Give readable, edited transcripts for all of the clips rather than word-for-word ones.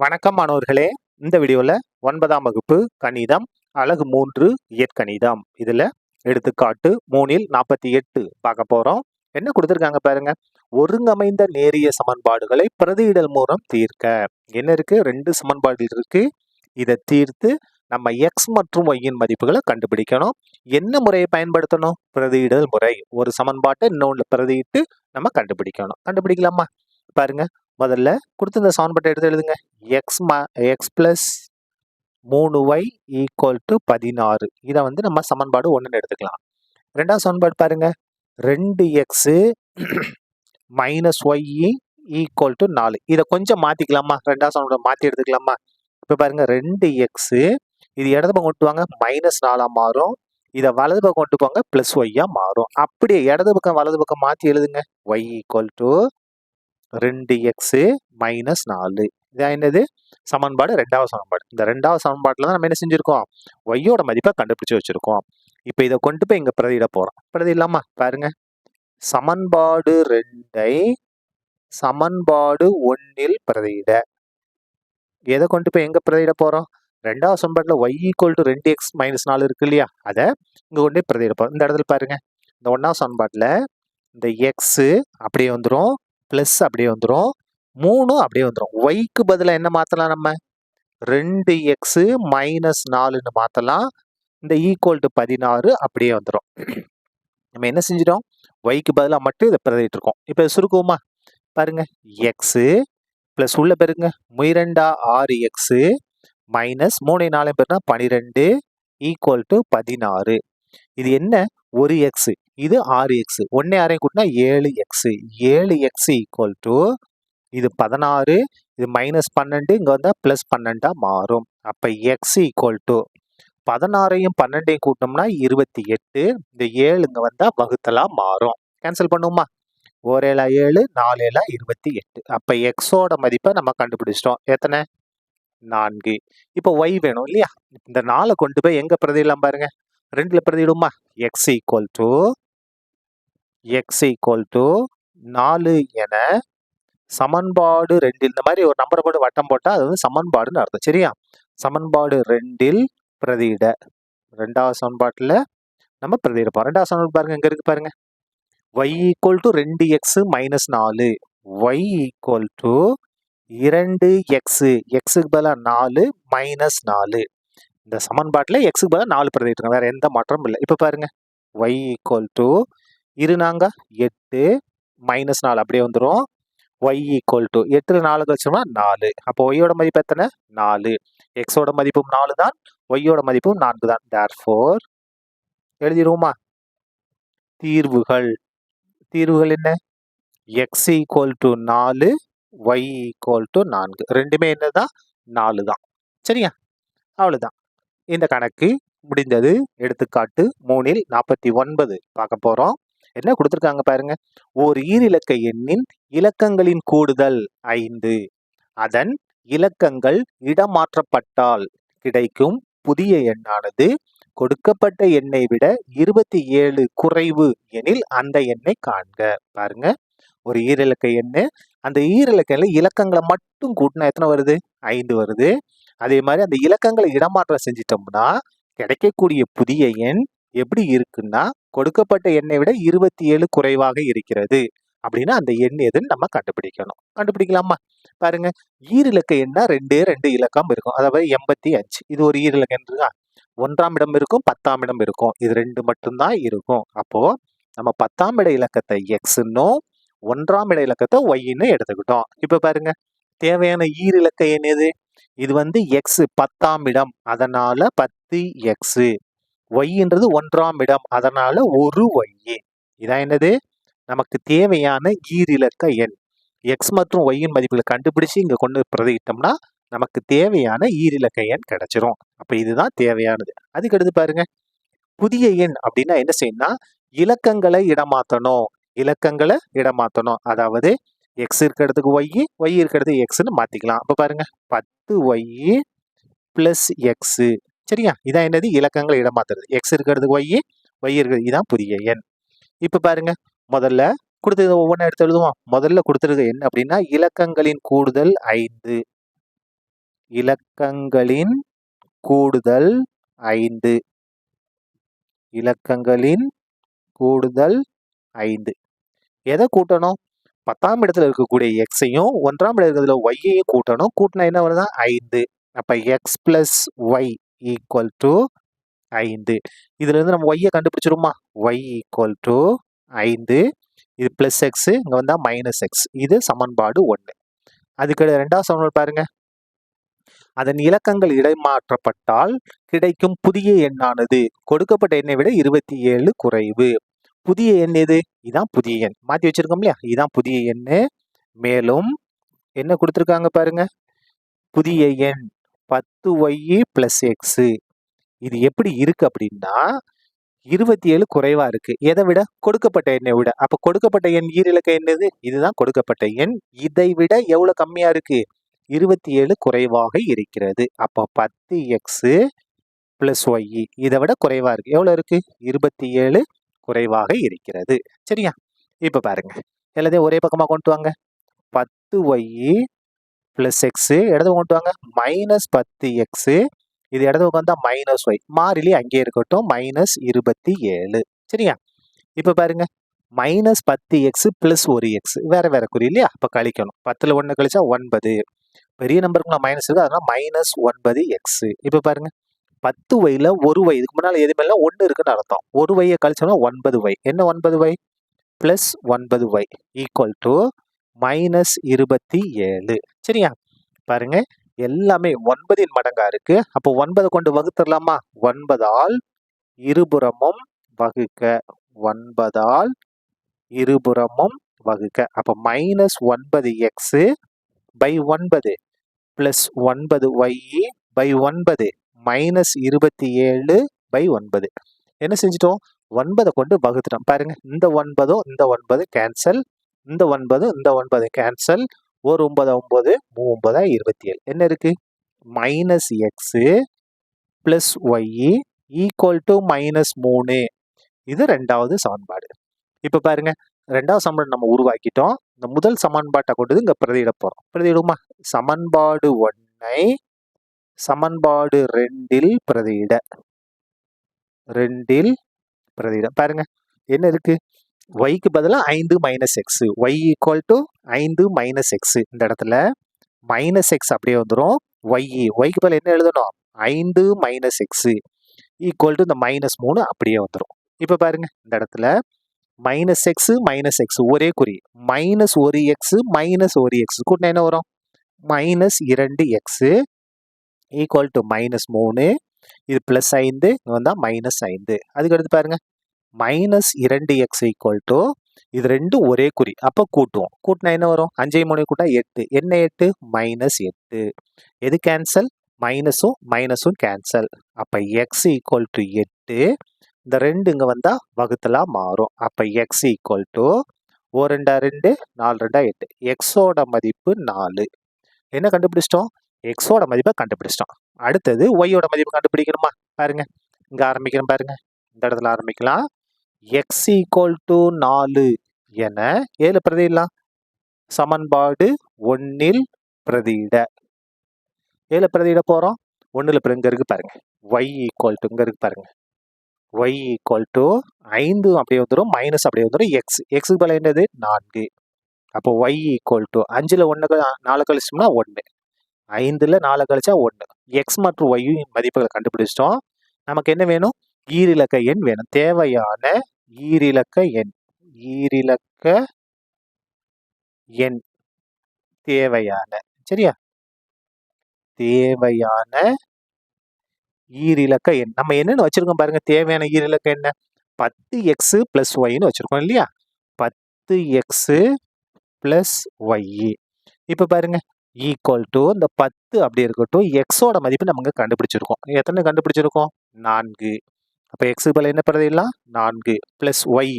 வணக்கம் மாணவர்களே. இந்த வீடியோல 9ஆம் வகுப்பு கணிதம் அலகு 3 இயற்கணிதம் இதுல எடுத்துக்காட்டு 3ல் 48 பார்க்க போறோம். என்ன கொடுத்திருக்காங்க பாருங்க. ஒருங்கமைந்த நேரிய சமன்பாடுகளை பிரதியிடல் மூலம் தீர்க்க. என்ன இருக்கு? 2 சமன்பாடுகள் இருக்கு. இதை தீர்த்து நம்ம x மற்றும் y இன் மதிப்புகளை கண்டுபிடிக்கணும். என்ன முறையை பயன்படுத்தணும்? பிரதியிடல் முறை. ஒரு சமன்பாட்டை இன்னொன்று பிரதியிட்டு நம்ம கண்டுபிடிக்கணும். கண்டுபிடிக்கலாமா? பாருங்க. முதல்ல கொடுத்திருந்த சமன்பாட்டை எடுத்து எழுதுங்க. x plus 3y equal to 16. இதை நம்ம சமன்பாடு 1ன்னு எடுத்துக்கலாம். ரெண்டாவது சமன்பாடு பாருங்க. 2x minus Y equal to 4. இதை கொஞ்சம் மாத்திக்கலாமா? ரெண்டாவது சமன்பாடு மாத்தி எடுத்துக்கலாமா? இப்ப பாருங்க 2x இது இடது பக்கம் கொண்டு வாங்க -4 மாறும். இதை வலது பக்கம் கொண்டு போங்க பிளஸ் ஒய்யா மாறும். அப்படியே இடது பக்கம் வலது பக்கம் மாத்தி எழுதுங்க. y equal to 2x minus 4. இதான் என்னது? சமன்பாடு ரெண்டாவது சமன்பாடு. இந்த ரெண்டாவது சமன்பாட்டில் தான் நம்ம என்ன செஞ்சிருக்கோம்? ஒய்யோட மதிப்பை கண்டுபிடிச்சு வச்சிருக்கோம். இப்போ இதை கொண்டு போய் இங்க பிரதியிட போறோம். பிரதியிடலாமா? பாருங்க. சமன்பாடு 2ஐ சமன்பாடு 1ல் பிரதியிட. எதை கொண்டு போய் எங்க பிரதியிட போறோம்? ரெண்டாவது சமன்பாட்டில் y equal to 2x minus 4 இருக்கு இல்லையா? அதை இங்க கொண்டு போய் பிரதியிட போறோம். இந்த இடத்துல பாருங்க. இந்த 1ஆவது சமன்பாட்டில் இந்த x அப்படியே வந்துடும், பிளஸ் அப்படியே வந்துடும், 3 அப்படியே வந்துடும். ஒய்க்கு பதிலாக என்ன மாத்தலாம்? நம்ம 2x மைனஸ் 4ன்னு மாத்தலாம். இந்த ஈக்குவல் டு 16 அப்படியே வந்துடும். நம்ம என்ன செஞ்சிட்டோம்? ஒய்க்கு பதிலாக மட்டும் இதை பிரதிட்டு இருக்கோம். இப்போ சுருக்குவோமா? பாருங்க. x பிளஸ் உள்ள பெருங்க 2 6x மைனஸ் 3 4 பேருனா 12 ஈக்குவல் டு 16. இது என்ன? ஒரு எக்ஸ், இது 6x. 1 6 கூட்டினா 7x. 7x ஈக்குவல் டு இது 16, இது மைனஸ் 12, இங்க வந்தா பிளஸ் 12 மாறும். அப்ப x ஈக்குவல் டு 16ஐயும் 12ஐயும் கூட்டோம்னா 28. இந்த 7 இங்க வந்தா வகுத்தலா மாறும். கேன்சல் பண்ணுவோமா? 1 7 7, 4 7 28. அப்ப எக்ஸோட மதிப்பை நம்ம கண்டுபிடிச்சிட்டோம். எத்தனை? 4. இப்போ y வேணும் இல்லையா? இந்த 4 கொண்டு போய் எங்க பிரதியிடலாம் பாருங்க. 2ல பிரதியிடுமா? x ஈக்குவல் டு 4 என சமன்பாடு 2 இந்த மாதிரி ஒரு நம்பரை போட்டு வட்டம் போட்டா அது சமன்பாடுன்னு அர்த்தம். சரியா? சமன்பாடு 2ல் பிரதியிட. ரெண்டாவது சமன்பாட்டுல நம்ம பிரதியிட போறோம். ரெண்டாவது சமன்பாடு பாருங்க, எங்க இருக்கு பாருங்க. y equal to 2x minus 4. y equal to 2x, xக்கு பதிலாக 4 மைனஸ் 4. இந்த சமன்பாட்டில் எக்ஸுக்கு பதிலாக 4 பிரதிட்டு வேற எந்த மாற்றமும் இல்லை. இப்போ பாருங்க. y ஈக்குவல் டு இருநாங்க 8 மைனஸ் 4 அப்படியே வந்துடும். y equal to 8 4 கழிச்சோம்னா 4. அப்போ ஒய்யோட மதிப்பு எத்தனை? 4. எக்ஸோட மதிப்பும் 4 தான், ஒய்யோட மதிப்பும் 4 தான். தேர்ஃபோர் எழுதிடுவோமா? தீர்வுகள். தீர்வுகள் என்ன? x equal to 4, y equal to 4. ரெண்டுமே என்னதான்? 4 தான். சரியா? அவ்வளவுதான். இந்த கணக்கு முடிந்தது. எடுத்துக்காட்டு 3ல் 49 பார்க்க போறோம். என்ன கொடுத்திருக்காங்க பாருங்க. ஓர் ஈரிலக்க எண்ணின் இலக்கங்களின் கூடுதல் 5. அதன் இலக்கங்கள் இடமாற்றப்பட்டால் கிடைக்கும் புதிய எண்ணானது கொடுக்கப்பட்ட எண்ணை விட 27 குறைவு எனில் அந்த எண்ணை காண்க. பாருங்க. ஒரு ஈரிலக்க எண்ணு, அந்த ஈரிலக்க எண்ணில் இலக்கங்களை மட்டும் கூட்டினா எத்தனை வருது? 5 வருது. அதே மாதிரி அந்த இலக்கங்களை இடமாற்றம் செஞ்சிட்டோம்னா கிடைக்கக்கூடிய புதிய எண் எப்படி இருக்குன்னா கொடுக்கப்பட்ட எண்ணை விட 27 குறைவாக இருக்கிறது. அப்படின்னா அந்த எண் எதுன்னு நம்ம கண்டுபிடிக்கணும். கண்டுபிடிக்கலாமா? பாருங்க. ஈரிலக்க எண்ணா 2 இலக்கம் இருக்கும். அதாவது 85. இது ஒரு ஈரிலக்க எண் இருக்கா? 1ஆம் இடம் இருக்கும், 10ஆம் இடம் இருக்கும். இது 2 மட்டும்தான் இருக்கும். அப்போ நம்ம 10ஆம் இட இலக்கத்தை எக்ஸ்ன்னும் 1ஆம் இட இலக்கத்தை ஒய்ன்னு எடுத்துக்கிட்டோம். இப்ப பாருங்க. தேவையான ஈரிலக்க எண் எது? இது எக்ஸ் 10ஆம் இடம், அதனால 10x. ஒய்ன்றது 1ஆம் இடம், அதனால 1y. இதான் என்னது? நமக்கு தேவையான ஈரிலக்க எண். எக்ஸ் மற்றும் ஒய்யின் மதிப்புகளை கண்டுபிடிச்சு இங்க கொண்டு பிரதியிட்டோம்னா நமக்கு தேவையான ஈரிலக்க எண் கிடைச்சிரும். அப்ப இதுதான் தேவையானது. அதுக்கு அடுத்து பாருங்க. புதிய எண் அப்படின்னா என்ன செய்யணும்னா இலக்கங்களை இடமாத்தணும். இலக்கங்களை இடமாத்தணும். அதாவது எக்ஸ் இருக்கிறதுக்கு ஒய் இருக்கிறதுக்கு எக்ஸ்ன்னு மாத்திக்கலாம். அப்ப பாருங்க. 10y plus X. சரியா? இதான் என்னது? இலக்கங்களை இடமாத்துறது. எக்ஸ் இருக்கிறதுக்கு ஒய் இருக்கிறது. இதான் புதிய எண். இப்ப பாருங்க. முதல்ல கொடுத்தது ஒவ்வொன்றா எடுத்து எழுதுவோம். முதல்ல கொடுத்துருக்க என்ன அப்படின்னா இலக்கங்களின் கூடுதல் 5. இலக்கங்களின் கூடுதல் 5. இலக்கங்களின் கூடுதல் 5. எதை கூட்டணும்? 10ஆம் இடத்துல இருக்கக்கூடிய எக்ஸையும் 1ஆம் இடத்துல ஒய்யையும் கூட்டணும். கூட்டினா என்ன வருதா? 5. அப்ப X plus Y equal to 5. இதுல இருந்து நம்ம ஒய்யை கண்டுபிடிச்சிருமா? Y equal to 5. இது பிளஸ் எக்ஸ், இங்க வந்தா மைனஸ் எக்ஸ். இது சமன்பாடு 1. அதுக்கு 2வது சமன்பாடு பாருங்க. அதன் இலக்கங்கள் இடைமாற்றப்பட்டால் கிடைக்கும் புதிய எண்ணானது கொடுக்கப்பட்ட எண்ணை விட 27 குறைவு. புதிய எண் எது? இதான் புதிய எண். மாத்தி வச்சிருக்கோம் இல்லையா? இதான் புதிய எண்ணு. மேலும் என்ன கொடுத்துருக்காங்க பாருங்க. புதிய எண் 10y பிளஸ் எக்ஸ். இது எப்படி இருக்கு அப்படின்னா 27 குறைவா இருக்கு. எதை விட? கொடுக்கப்பட்ட எண்ணை விட. அப்ப கொடுக்கப்பட்ட எண் ஈரிலக்க எண் எது? இதுதான் கொடுக்கப்பட்ட எண். இதை விட எவ்வளவு கம்மியா இருக்கு? 27 குறைவாக இருக்கிறது. அப்ப 10x பிளஸ் ஒய் இதை விட குறைவா இருக்கு. எவ்வளவு இருக்கு? 27 குறைவாக இருக்கிறது. சரியா? இப்ப பாருங்க, எல்லாத்தையும் ஒரே பக்கமா கொண்டு வாங்க. 10y பிளஸ் எக்ஸ் இடது கொண்டு வாங்க. மைனஸ் 10x இது இடது பக்கம் வந்தா மைனஸ் ஒய். மாறிலி அங்கே இருக்கட்டும். மைனஸ் 27. சரியா? இப்ப பாருங்க, மைனஸ் 10x பிளஸ் ஒரு எக்ஸ் வேற வேற குறி இல்லையா? அப்ப கழிக்கணும். 10ல் 1 கழிச்சா 9. பெரிய நம்பருக்கு மைனஸ் இருக்கு, அதனால மைனஸ் 9x. இப்ப பாருங்க, 10yல ஒரு y, இதுக்கு முன்னால எதுவுமே 1 இருக்குன்னு அர்த்தம். ஒரு y கழிச்சோம்னா 9y. என்ன 9y? Plus 9y equal to minus 27. சரியா? பாருங்க, எல்லாமே 9 மடங்கா இருக்கு. அப்போ 9 கொண்டு வகுத்துடலாமா? 9ஆல் இருபுறமும் வகுக்க. 9ஆல் இருபுறமும் வகுக்க. அப்ப minus 9x by 9 plus 9y by 9 minus 27 by 9. என்ன செஞ்சிட்டோம்? 9 கொண்டு வகுத்துட்டோம். பாருங்க, இந்த 9 இந்த 9 கேன்சல், இந்த 9 இந்த 9 கேன்சல். ஒரு 9 9 9 27. என்ன இருக்கு? Minus X plus Y equal to minus 3. இது 2வது சமன்பாடு. இப்ப பாருங்க, 2வது சமன்பாடு நம்ம உருவாக்கிட்டோம். இந்த முதல் சமன்பாட்டை கொண்டு இங்க பிரதியிட போறோம். பிரதியிடுமா? சமன்பாடு 1ஐ சமன்பாடு 2ல் பிரதியிட. 2ல் பிரதியிட. பாருங்க, என்ன இருக்கு? ஒய்க்கு பதிலா 5 minus X. Y equal to 5 minus X. இந்த இடத்துல மைனஸ் எக்ஸ் அப்படியே வந்துடும். ஒய்க்கு பதில் என்ன எழுதணும்? 5 மைனஸ் எக்ஸ் ஈக்குவல் டு இந்த மைனஸ் 3 அப்படியே வந்துடும். இப்ப பாருங்க, இந்த இடத்துல மைனஸ் எக்ஸ் ஒரே குறி. மைனஸ் ஒரு எக்ஸ் மைனஸ் ஒரு எக்ஸ் கூட்டினா என்ன வரும்? Minus 2x equal to minus 3. இது பிளஸ் 5 வந்தா மைனஸ் 5. அதுக்கு அடுத்து பாருங்க, மைனஸ் 2x ஈக்குவல் டு இது ரெண்டும் ஒரே குறி. அப்ப கூட்டுவோம். கூட்டினா என்ன வரும்? 5 3 கூட்டா 8. என்ன 8? மைனஸ் 8. எது கேன்சல்? மைனஸும் மைனஸும் கேன்சல். அப்ப x ஈக்குவல் டு 8. இந்த 2 இங்க வந்தா வகுத்தலா மாறும். அப்ப x ஈக்குவல் டு 1 2 2 4 2 8. எக்ஸோட மதிப்பு 4. என்ன கண்டுபிடிச்சிட்டோம்? எக்ஸோட மதிப்பை கண்டுபிடிச்சிட்டோம். அடுத்தது ஒய்யோட மதிப்பு கண்டுபிடிக்கணுமா? பாருங்க, இங்க ஆரம்பிக்கிறோம். பாருங்க, இந்த இடத்துல ஆரம்பிக்கலாம். x ஈக்குவல் டு 4 என ஏல பிரதியிடலாம். சமன்பாடு 1ல் பிரதியிட. ஏல பிரதியிட போறோம். 1ல் இங்க இருக்கு பாருங்க. y ஈக்குவல் டு இங்க இருக்கு பாருங்க. y ஈக்குவல் டு 5 அப்படியே வந்துடும், மைனஸ் அப்படியே வந்துடும். எக்ஸுக்கு பதிலா என்னது? 4. அப்போ y ஈக்குவல் டு 5ல் 1 4 கழிச்சோம்னா 1, 5ல் 4 கழிச்சா 1. எக்ஸ் மற்றும் y மதிப்புகளை கண்டுபிடிச்சிட்டோம். நமக்கு என்ன வேணும்? ஈரிலக்க எண் வேணும். தேவையான ஈரிலக்க எண். ஈரிலக்க எண் தேவையான. சரியா? தேவையான ஈரிலக்க எண் நம்ம என்னன்னு வச்சிருக்கோம் பாருங்க. தேவையான ஈரிலக்க எண் 10x பிளஸ் ஒய்ன்னு வச்சிருக்கோம் இல்லையா? 10x plus Y. இப்ப பாருங்க, ஈக்குவல் டு இந்த 10 அப்படி இருக்கட்டும். எக்ஸோட மதிப்பு நம்ம கண்டுபிடிச்சிருக்கோம். எத்தனை கண்டுபிடிச்சிருக்கோம்? 4. அப்ப எக்ஸுக்கு பதிலா என்ன பிரதியிடலாம்? 4 பிளஸ் ஒய்.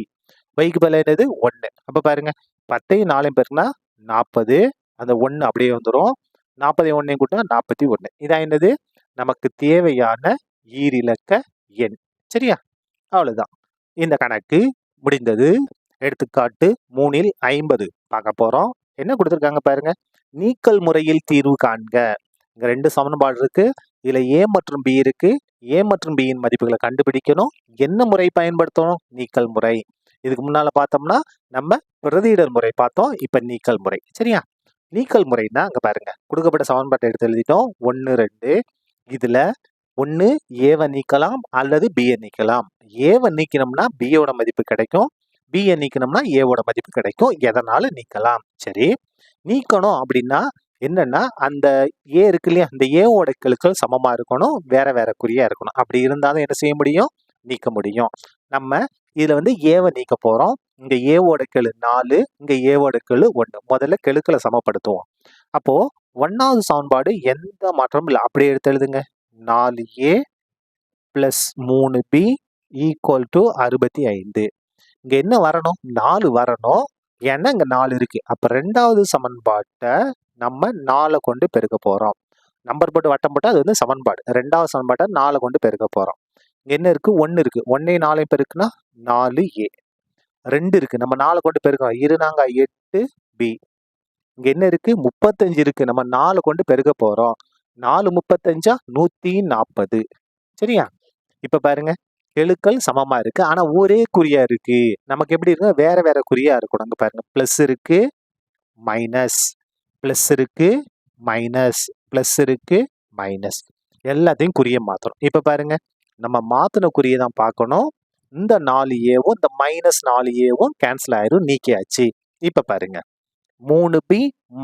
ஒய்க்கு பதிலா என்னது? 1. அப்ப பாருங்க, 10ஐயும் 4ஐயும் பெருக்குனா 40. அந்த 1 அப்படியே வந்துடும். 40ஐயும் 1ஐயும் கூட்டினா 41. இதான் என்னது? நமக்கு தேவையான ஈரிலக்க எண். சரியா? அவ்வளவுதான். இந்த கணக்கு முடிந்தது. எடுத்துக்காட்டு 3ல் 50 பார்க்க போறோம். என்ன கொடுத்துருக்காங்க பாருங்க. நீக்கல் முறையில் தீர்வு காண்க. இங்க 2 சமன்பாடு இருக்கு. இதுல A மற்றும் B இருக்கு. A மற்றும் B யின் மதிப்புகளை கண்டுபிடிக்கணும். என்ன முறை பயன்படுத்தணும்? நீக்கல் முறை. இதுக்கு முன்னால பார்த்தோம்னா நம்ம பிரதியிடல் முறை பார்த்தோம். இப்ப நீக்கல் முறை. சரியா? நீக்கல் முறைன்னா அங்க பாருங்க. கொடுக்கப்பட்ட சமன்பாட்டை எடுத்து எழுதிட்டோம். 1, 2. இதுல 1 ஏவை நீக்கலாம் அல்லது பியை நீக்கலாம். ஏவை நீக்கினோம்னா பியோட மதிப்பு கிடைக்கும். பியை நீக்கினோம்னா ஏவோட மதிப்பு கிடைக்கும். எதனால நீக்கலாம். சரி, நீக்கணும் அப்படின்னா என்னன்னா அந்த ஏ இருக்கு இல்லையா, அந்த ஏவோட கெழுக்கள் சமமா இருக்கணும், வேற வேற குறியா இருக்கணும். அப்படி இருந்தாலும் என்ன செய்ய முடியும்? நீக்க முடியும். நம்ம இதுல வந்து ஏவை நீக்க போறோம். இங்க ஏவோட கெழு 4, இங்க ஏவோட கெழு 1. முதல்ல கெழுக்களை சமப்படுத்துவோம். அப்போ 1வது சமன்பாடு எந்த மாற்றமும் இல்லை, அப்படியே எடுத்து எழுதுங்க. 4a + 3b = 65. இங்க என்ன வரணும்? 4 வரணும். ஏன்னா இங்க 4 இருக்கு. அப்ப 2வது சமன்பாட்டை நம்ம 4 கொண்டு பெருக்க போறோம். நம்பர் போட்டு வட்டம் போட்டா அது வந்து சமன்பாடு. 2வது சமன்பாட்டை 4 கொண்டு பெருக்க போறோம். இங்க என்ன இருக்கு? 1 இருக்கு. 1ஐயும் 4ஐயும் பெருக்குனா 4a. 2 இருக்கு. நம்ம 4 கொண்டு பெருக்கிறோம். 8b. இங்க என்ன இருக்கு? 35 இருக்கு. நம்ம 4 கொண்டு பெருக்க போறோம். 4 35 140. சரியா? இப்ப பாருங்க, கெழுக்கள் சமமா இருக்கு. ஆனா ஒரே குறியா இருக்கு. நமக்கு எப்படி இருக்கு? வேற வேற குறியா இருக்கணும். அங்க பாருங்க, பிளஸ் இருக்கு, மைனஸ், பிளஸ் இருக்கு, மைனஸ், பிளஸ் இருக்கு, மைனஸ். எல்லாத்தையும் குறிய மாத்தணும். இப்ப பாருங்க, நம்ம மாத்தின குறியை தான் பார்க்கணும். இந்த 4ஏவும் இந்த மைனஸ் 4ஏவும் கேன்சல் ஆயிரும், நீக்கியாச்சு. இப்ப பாருங்க, 3b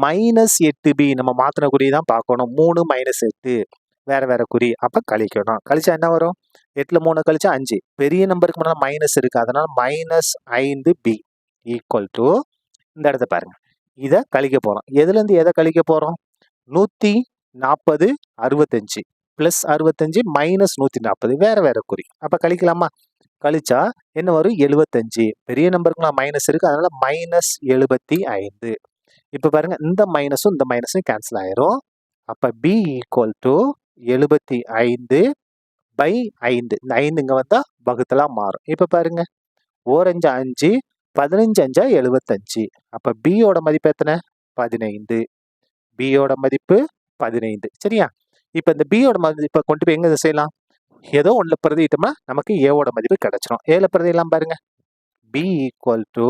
மைனஸ் 8b நம்ம மாத்தின குறியை தான் பார்க்கணும். 3 மைனஸ் 8 வேற வேற குறி. அப்ப கழிக்கணும். கழிச்சா என்ன வரும்? 8ல 3 கழிச்சா 5. பெரிய நம்பருக்கு முன்னாடி மைனஸ் இருக்கு, அதனால -5b = இந்த இடத்த பாருங்க. இதை கழிக்க போறோம். எதுல இருந்து எதை கழிக்க போறோம்? 140 65 பிளஸ் 65 மைனஸ் 140 வேற வேற குறி. அப்ப கழிக்கலாமா? கழிச்சா என்ன வரும்? 75. பெரிய நம்பருக்கு மைனஸ் இருக்கு, அதனால -75. இப்ப பாருங்க, இந்த மைனஸும் இந்த மைனஸும் கேன்சல் ஆயிரும். அப்ப b = 75/5. இந்த 5 இங்க வந்தா வகுத்தலா மாறும். இப்ப பாருங்க, 4 5 5, 15 5 75. அப்ப b யோட மதிப்பு எத்தனை? 15. b யோட மதிப்பு 15. சரியா? இப்ப இந்த b யோட மதிப்பை கொண்டு போய் எங்க செய்யலாம்? ஏதோ ஒண்ணுல பிரதியிட்டோம்னா நமக்கு ஏவோட மதிப்பு கிடைச்சிடும். ஏல பிரதியிடலாம் பாருங்க. b =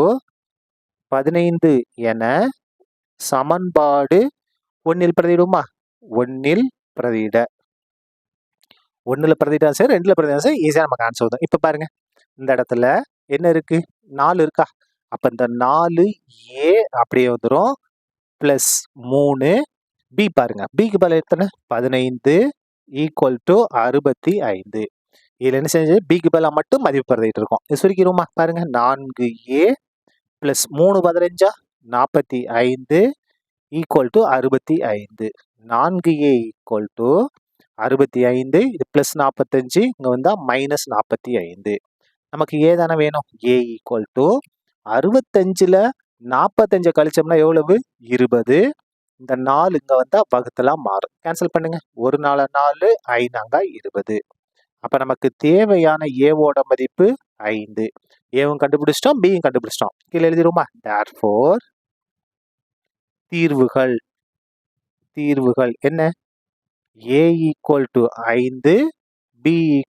15 என சமன்பாடு 1ல் பிரதியிடுமா? 1ல் பிரதியிட. 1ல பிரதியிட்டா சரி, 2ல பிரதியிட்டா சரி, ஈஸியா நமக்கு ஆன்சர் வரும். இப்ப பாருங்க, இந்த இடத்துல என்ன இருக்கு? 4 இருக்கா? அப்ப இந்த 4a அப்படியே வந்துரும். பிளஸ் 3b பாருங்க, bக்கு பதிலா எத்தனை? 15 = 65. இதுல என்ன செஞ்சு bக்கு பதிலா மட்டும் மதிப்பு பிரதியிட்டு இருக்கோம். இது சுருக்கிடுமா? பாருங்க, 4a பிளஸ் 3 15 45 = 65. 4a = 65. இது பிளஸ் 45, இங்க வந்தா மைனஸ் 45. நமக்கு ஏ தானே வேணும்? a = 65ல 45 கழிச்சோம்னா எவ்வளவு? 20. இந்த 4 இங்க வந்தா வகுத்தலா மாறும். கேன்சல் பண்ணுங்க. 1 4 4, 5 20. அப்ப நமக்கு தேவையான ஏவோட மதிப்பு 5. ஏவும் கண்டுபிடிச்சிட்டோம், பியும் கண்டுபிடிச்சிட்டோம். கீழே எழுதிருமா? therefore தீர்வுகள் என்ன? a = 5, b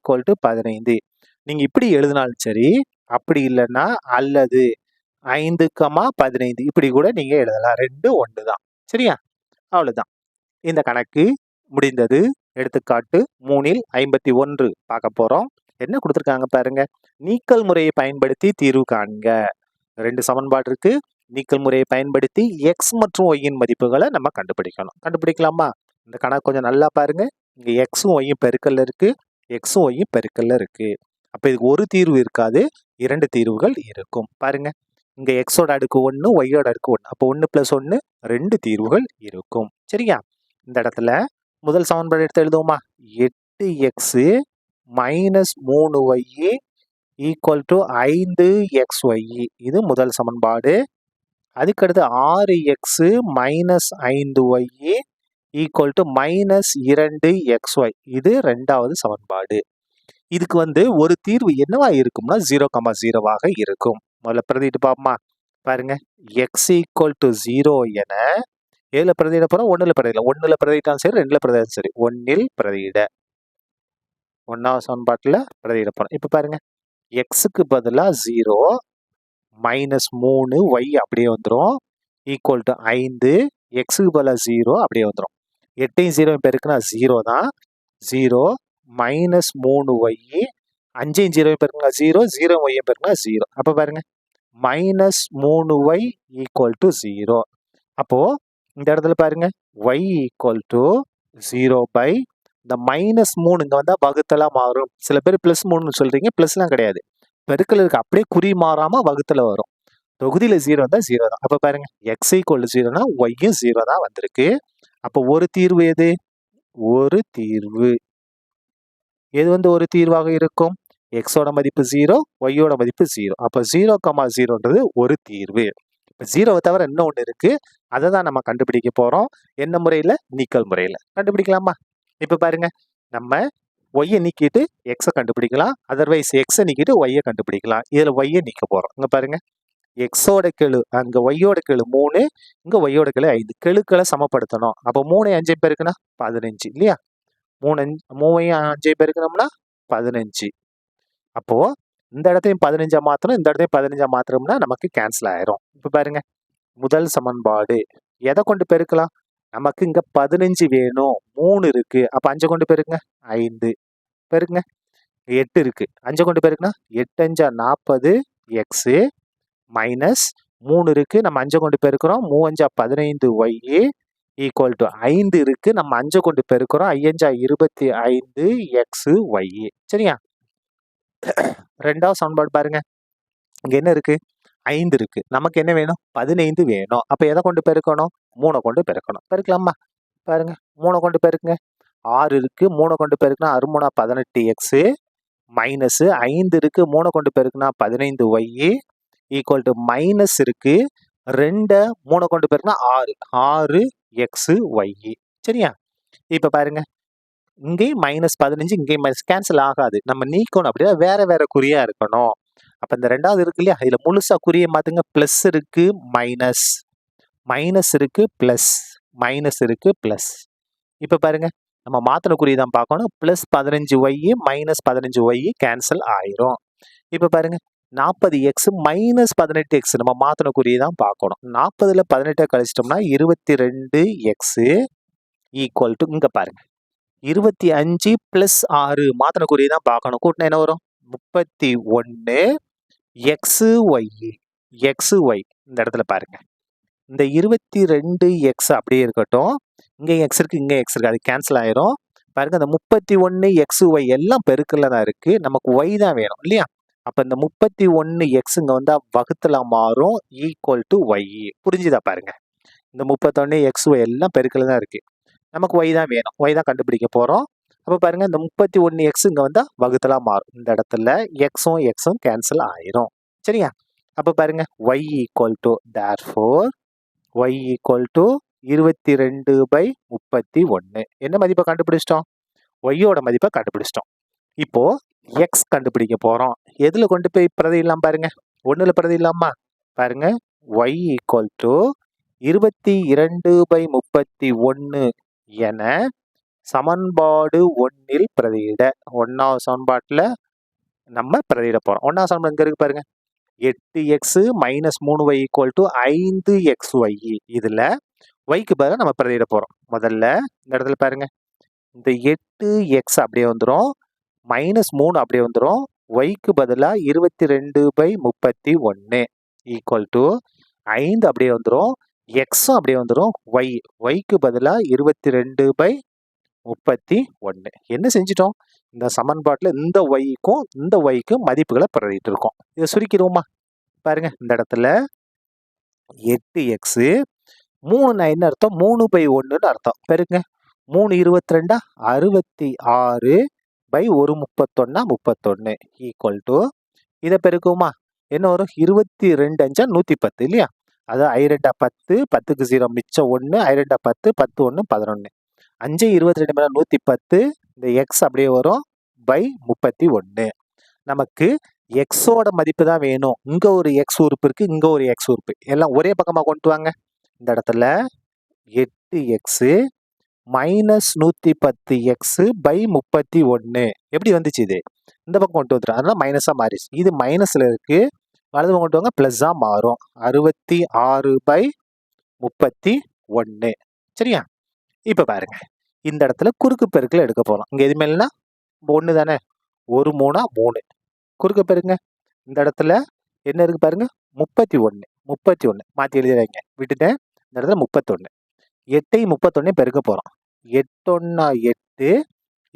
= 15. நீங்க இப்படி எழுதினாலும் சரி, அப்படி இல்லைன்னா அல்லது 5, 15 இப்படி கூட நீங்க எழுதலாம். 2 ஒன்று தான். சரியா? அவ்வளவுதான். இந்த கணக்கு முடிந்தது. எடுத்துக்காட்டு 3ல் 51 பார்க்க போறோம். என்ன கொடுத்துருக்காங்க பாருங்க. நீக்கல் முறையை பயன்படுத்தி தீர்வு காண்க. 2 சமன்பாடு இருக்கு. நீக்கல் முறையை பயன்படுத்தி x மற்றும் y யின் மதிப்புகளை நம்ம கண்டுபிடிக்கணும். கண்டுபிடிக்கலாமா? இந்த கணக்கு கொஞ்சம் நல்லா பாருங்க. இங்க x-ம் y-யும் பெருக்கல்ல இருக்கு, x-ம் y-யும் பெருக்கல்ல இருக்கு. அப்ப இதுக்கு ஒரு தீர்வு இருக்காது, 2 தீர்வுகள் இருக்கும். பாருங்க, இங்க x-ஓட அடுக்கு 1, y-ஓட அடுக்கு 1. அப்போ 1 + 1 2 தீர்வுகள் இருக்கும். சரியா? இந்த இடத்துல முதல் சமன்பாடு எடுத்து எழுதுவோமா? 8x - 3y = 5xy. இது முதல் சமன்பாடு. அதுக்கடுத்து 6x - 5y = -2xy. இது 2வது சமன்பாடு. இதுக்கு வந்து ஒரு தீர்வு என்னவா இருக்கும்னா 0,0 இருக்கும். முதல்ல பிரதிட்டு பாப்போமா? பாருங்க, x = 0 என ஏழுல பிரதியிட போறோம், 1ல பிரதியிட. 1ல பிரதியிட்டாலும் சரி, 2ல பிரதியிட்டாலும் சரி. 1ல் பிரதியிட. 1வது சமன்பாட்டுல பிரதியிட போறோம். இப்ப பாருங்க, எக்ஸுக்கு பதிலா 0 மைனஸ் 3 ஒய் அப்படியே வந்துரும். ஈக்குவல் டு 5 எக்ஸுக்கு பதிலா 0 அப்படியே வந்துரும். 8யும் 0 பெருக்குனா 0 தான். 0 மைனஸ் 3 ஒய் 5யும் 0 பெருக்குனா 0, 0 ஒய்யும் பெருக்குனா 0. அப்ப பாருங்க, மைனஸ் 3 ஒய் ஈக்குவல் டு 0. அப்போ இந்த இடத்துல பாருங்க, y ஈக்குவல் டு 0 பை இந்த மைனஸ் 3 இங்க வந்தா வகுத்தலா மாறும். சில பேர் பிளஸ் 3 சொல்றீங்க, பிளஸ்லாம் கிடையாது. பெருக்கல் இருக்கு, அப்படியே குறி மாறாம வகுத்தல வரும். தொகுதியில 0 வந்தா 0 தான். அப்ப பாருங்க, x ஈக்குவல் டு 0னா ஒய்யும் 0 தான் வந்திருக்கு. அப்போ ஒரு தீர்வு எது? ஒரு தீர்வு எது வந்து ஒரு தீர்வாக இருக்கும்? எக்ஸோட மதிப்பு 0, ஒய்யோட மதிப்பு 0. அப்போ 0,0ன்றது ஒரு தீர்வு. இப்போ 0வை தவிர இன்னும் ஒன்று இருக்கு, அதை தான் நம்ம கண்டுபிடிக்க போறோம். என்ன முறையில? நீக்கல் முறையில கண்டுபிடிக்கலாமா? இப்போ பாருங்க, நம்ம ஒய்யை நீக்கிட்டு எக்ஸை கண்டுபிடிக்கலாம், அதர்வைஸ் எக்ஸை நீக்கிட்டு ஒய்யை கண்டுபிடிக்கலாம். இதுல ஒய்யை நீக்க போறோம். இங்க பாருங்க, எக்ஸோட கெழு அங்க ஒய்யோட கெழு 3, இங்க ஒய்யோட கெழு 5. கெழுக்களை சமப்படுத்தணும். அப்போ 3 5 பெருக்குனா 15 இல்லையா? 3 5 பெருக்கணும்னா 15. அப்போ இந்த இடத்தையும் 15 மாத்தணும், இந்த இடத்தையும் 15 மாத்திரம்னா நமக்கு கேன்சல் ஆயிரும். இப்ப பாருங்க, முதல் சமன்பாடு எதை கொண்டு பெருக்கலாம்? நமக்கு இங்க 15 வேணும், 3 இருக்கு. அப்ப 5 கொண்டு பெருக்குங்க, 5 பெருக்குங்க. 8 இருக்கு, 5 கொண்டு பெருக்குனா 8 5 40 எக்ஸ் மைனஸ் 3 இருக்கு, நம்ம 5 கொண்டு பெருக்கிறோம், 3 5 15 ஒய் ஈக்குவல் டு 5 இருக்கு, நம்ம 5 கொண்டு பெருக்கிறோம், 5 25 எக்ஸ் ஒய். சரியா? ரெண்டாவது சமன்பாடு பாருங்க, இங்க என்ன இருக்கு? 5 இருக்கு, நமக்கு என்ன வேணும்? 15 வேணும். அப்ப எதை கொண்டு பெருக்கணும்? 3 கொண்டு பெருக்கணும். பெருக்கலாமா? பாருங்க, 3 கொண்டு பெருக்குங்க. 6 இருக்கு, 3 கொண்டு பெருக்குனா 6 18 எக்ஸ் மைனஸ் 5 இருக்கு, 3 கொண்டு பெருக்குனா 15 ஒய் ஈக்குவல் டு மைனஸ் இருக்கு, 2 3 கொண்டு பெருக்குனா 6 எக்ஸ் ஒய். சரியா? இப்ப பாருங்க, இங்கேயும் மைனஸ் 15, இங்கேயும் மைனஸ், கேன்சல் ஆகாது. நம்ம நீக்கணும் அப்படின்னா வேற வேற குறியா இருக்கணும். அப்ப இந்த ரெண்டாவது இருக்கு இல்லையா, இதுல முழுசா குறியை மாத்துங்க. பிளஸ் இருக்கு, மைனஸ், மைனஸ் இருக்கு, பிளஸ், மைனஸ் இருக்கு, பிளஸ். இப்ப பாருங்க, நம்ம மாத்தின குறியை தான் பார்க்கணும். Plus 15 Y minus 15 Y cancel ஆயிரும். இப்ப பாருங்க, 40 எக்ஸ் மைனஸ் 18 எக்ஸ் நம்ம மாத்தின குறியை தான் பார்க்கணும். 40ல 18 கழிச்சிட்டோம்னா 22 எக்ஸ் ஈக்குவல் டு, இங்க பாருங்க, 25 பிளஸ் 6 மாத்தின குறியை தான் பார்க்கணும். கூட்டினா என்ன வரும்? 31 எக்ஸ் ஒய். எக்ஸ் ஒய் இந்த இடத்துல பாருங்க, இந்த 22 எக்ஸ் அப்படியே இருக்கட்டும், இங்க எக்ஸ் இருக்கு, இங்க எக்ஸ் இருக்கு, அது கேன்சல் ஆயிரும். பாருங்க, இந்த 31 எக்ஸ் ஒய் எல்லாம் பெருக்கல்ல தான் இருக்கு, நமக்கு ஒய் தான் வேணும் இல்லையா? அப்ப இந்த 31 எக்ஸ் இங்க வந்தா வகுத்துல மாறும், ஈக்குவல் டு ஒய். புரிஞ்சுதா? பாருங்க, இந்த 31 எக்ஸ் ஒய் எல்லாம் பெருக்கல்ல தான் இருக்கு, நமக்கு ஒய் தான் வேணும், ஒய் தான் கண்டுபிடிக்க போறோம். அப்ப பாருங்க, இந்த 31 எக்ஸ் இங்க வந்தா வகுத்தலா மாறும். இந்த இடத்துல எக்ஸும் எக்ஸும் கேன்சல் ஆயிரும். சரியா? அப்ப பாருங்க, y equal to therefore y equal to 22/31. என்ன மதிப்பை கண்டுபிடிச்சிட்டோம்? ஒய்யோட மதிப்பை கண்டுபிடிச்சிட்டோம். இப்போ எக்ஸ் கண்டுபிடிக்க போறோம். எதுல கொண்டு போய் பிரதியிடலாம்? பாருங்க, 1ல பிரதியிடலாமா? பாருங்க, y ஈக்குவல் டு 22/31 என சமன்பாடு 1ல் பிரதியிட. 1வது சமன்பாட்டுல நம்ம பிரதியிட போறோம். 1வது சமன்பாடு எங்க இருக்கு பாருங்க, 8x minus 3y equal to 5xy. இதுல yக்கு பதிலாக நம்ம பிரதியிட போறோம். முதல்ல இந்த இடத்துல பாருங்க, இந்த 8x அப்படியே வந்துடும், மைனஸ் 3 அப்படியே வந்துடும், yக்கு பதிலாக 22/31 ஈக்குவல் டு 5 அப்படியே வந்துடும், எக்ஸும் அப்படியே வந்துடும், yக்கு பதிலாக 22/31. என்ன செஞ்சிட்டோம்? இந்த சமன்பாட்டில் இந்த ஒய்க்கும் இந்த ஒய்க்கும் மதிப்புகளை பிரதிட்டு இருக்கோம். இதை சுருக்கிடுவோமா? பாருங்க, இந்த இடத்துல 8x 3 என்ன அர்த்தம்? 3/1 அர்த்தம். பெருங்க, 3 22 66 பை 1 31 31 ஈக்குவல் டு, இதை பெருக்குமா? என்ன வரும்? 22 5 110 இல்லையா? அதாவது I2 10, 10க்கு 0 மிச்சம் 1, I2 10, 10 1 11, 5 22 110, இந்த எக்ஸ் அப்படியே வரும் பை 31. நமக்கு எக்ஸோட மதிப்பு தான் வேணும். இங்க ஒரு எக்ஸ் உறுப்பு இருக்கு, இங்க ஒரு எக்ஸ் உறுப்பு, எல்லாம் ஒரே பக்கமா கொண்டு வாங்க. இந்த இடத்துல 8x மைனஸ் 110x பை 31. எப்படி வந்துச்சு இது? இந்த பக்கம் கொண்டு வந்துடும். அதனால மைனஸா மாறிடுச்சு. இது மைனஸ்ல இருக்கு, வலது பக்கம் கொண்டு வாங்க, பிளஸ்ஸா மாறும். 66/31. சரியா? இப்ப பாருங்க, இந்த இடத்துல குறுக்கு பெருக்கல் எடுக்க போறோம். இங்க எதுவுமே இல்லைன்னா 1 தானே, 1 3 3. குறுக்கு பெருங்க. இந்த இடத்துல என்ன இருக்கு பாருங்க, 31 மாத்தி எழுதிடுறாங்க, விட்டுட்டேன். இந்த இடத்துல 31, 8 31 பெருக்க போறோம். 8 1 8,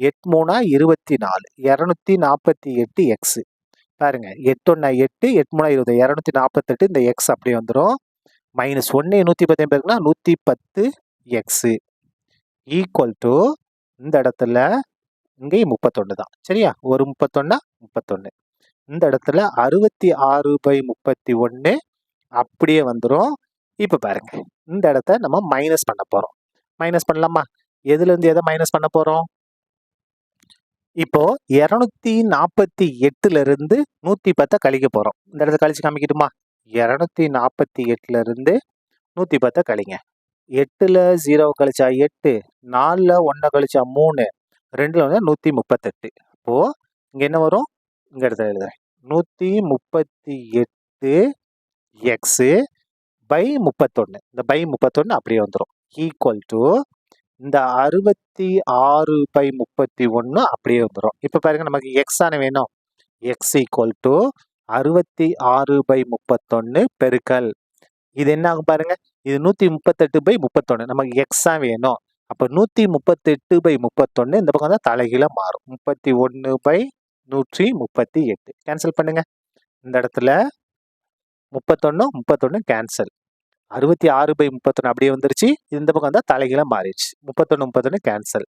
8 3 24, 248x. பாருங்க, 8 1 8, 8 3 20, 248. இந்த x அப்படியே வந்துடும். மைனஸ் 1 110 பெருக்குனா 110x ஈக்குவல் டு இந்த இடத்துல இங்கேயும் 31 தான். சரியா? ஒரு 31 31. இந்த இடத்துல 66/31 அப்படியே வந்துடும். இப்ப பாருங்க, இந்த இடத்த நம்ம மைனஸ் பண்ண போறோம். மைனஸ் பண்ணலாமா? எதுல இருந்து எதை மைனஸ் பண்ண போறோம்? இப்போ 248ல இருந்து 110 கழிக்க போறோம். இந்த இடத்த கழிச்சு காமிக்கட்டுமா? 248ல இருந்து 110 கழிங்க. 8ல 0 கழிச்சா 8, 4ல 1 கழிச்சா 3, 2ல வந்து 138. அப்போ இங்க என்ன வரும்? இங்க இடத்துல எழுதுறேன், 138x பை 31. இந்த பை 31 அப்படியே வந்துடும். ஈக்குவல் டு இந்த 66/31 அப்படியே வந்துடும். இப்ப பாருங்க, நமக்கு x தானே வேணும். x ஈக்குவல் டு 66/31 பெருக்கல் இது என்ன ஆகும் பாருங்க, இது 138/31. நமக்கு x தான் வேணும். அப்ப 138/31 இந்த பக்கம் தான் தலைகீழ மாறும். 31/138 கேன்சல் பண்ணுங்க. இந்த இடத்துல 31 கேன்சல். 66/31 அப்படியே வந்துருச்சு. இந்த பக்கம் தான் தலைகீழ மாறிடுச்சு. 31 கேன்சல்.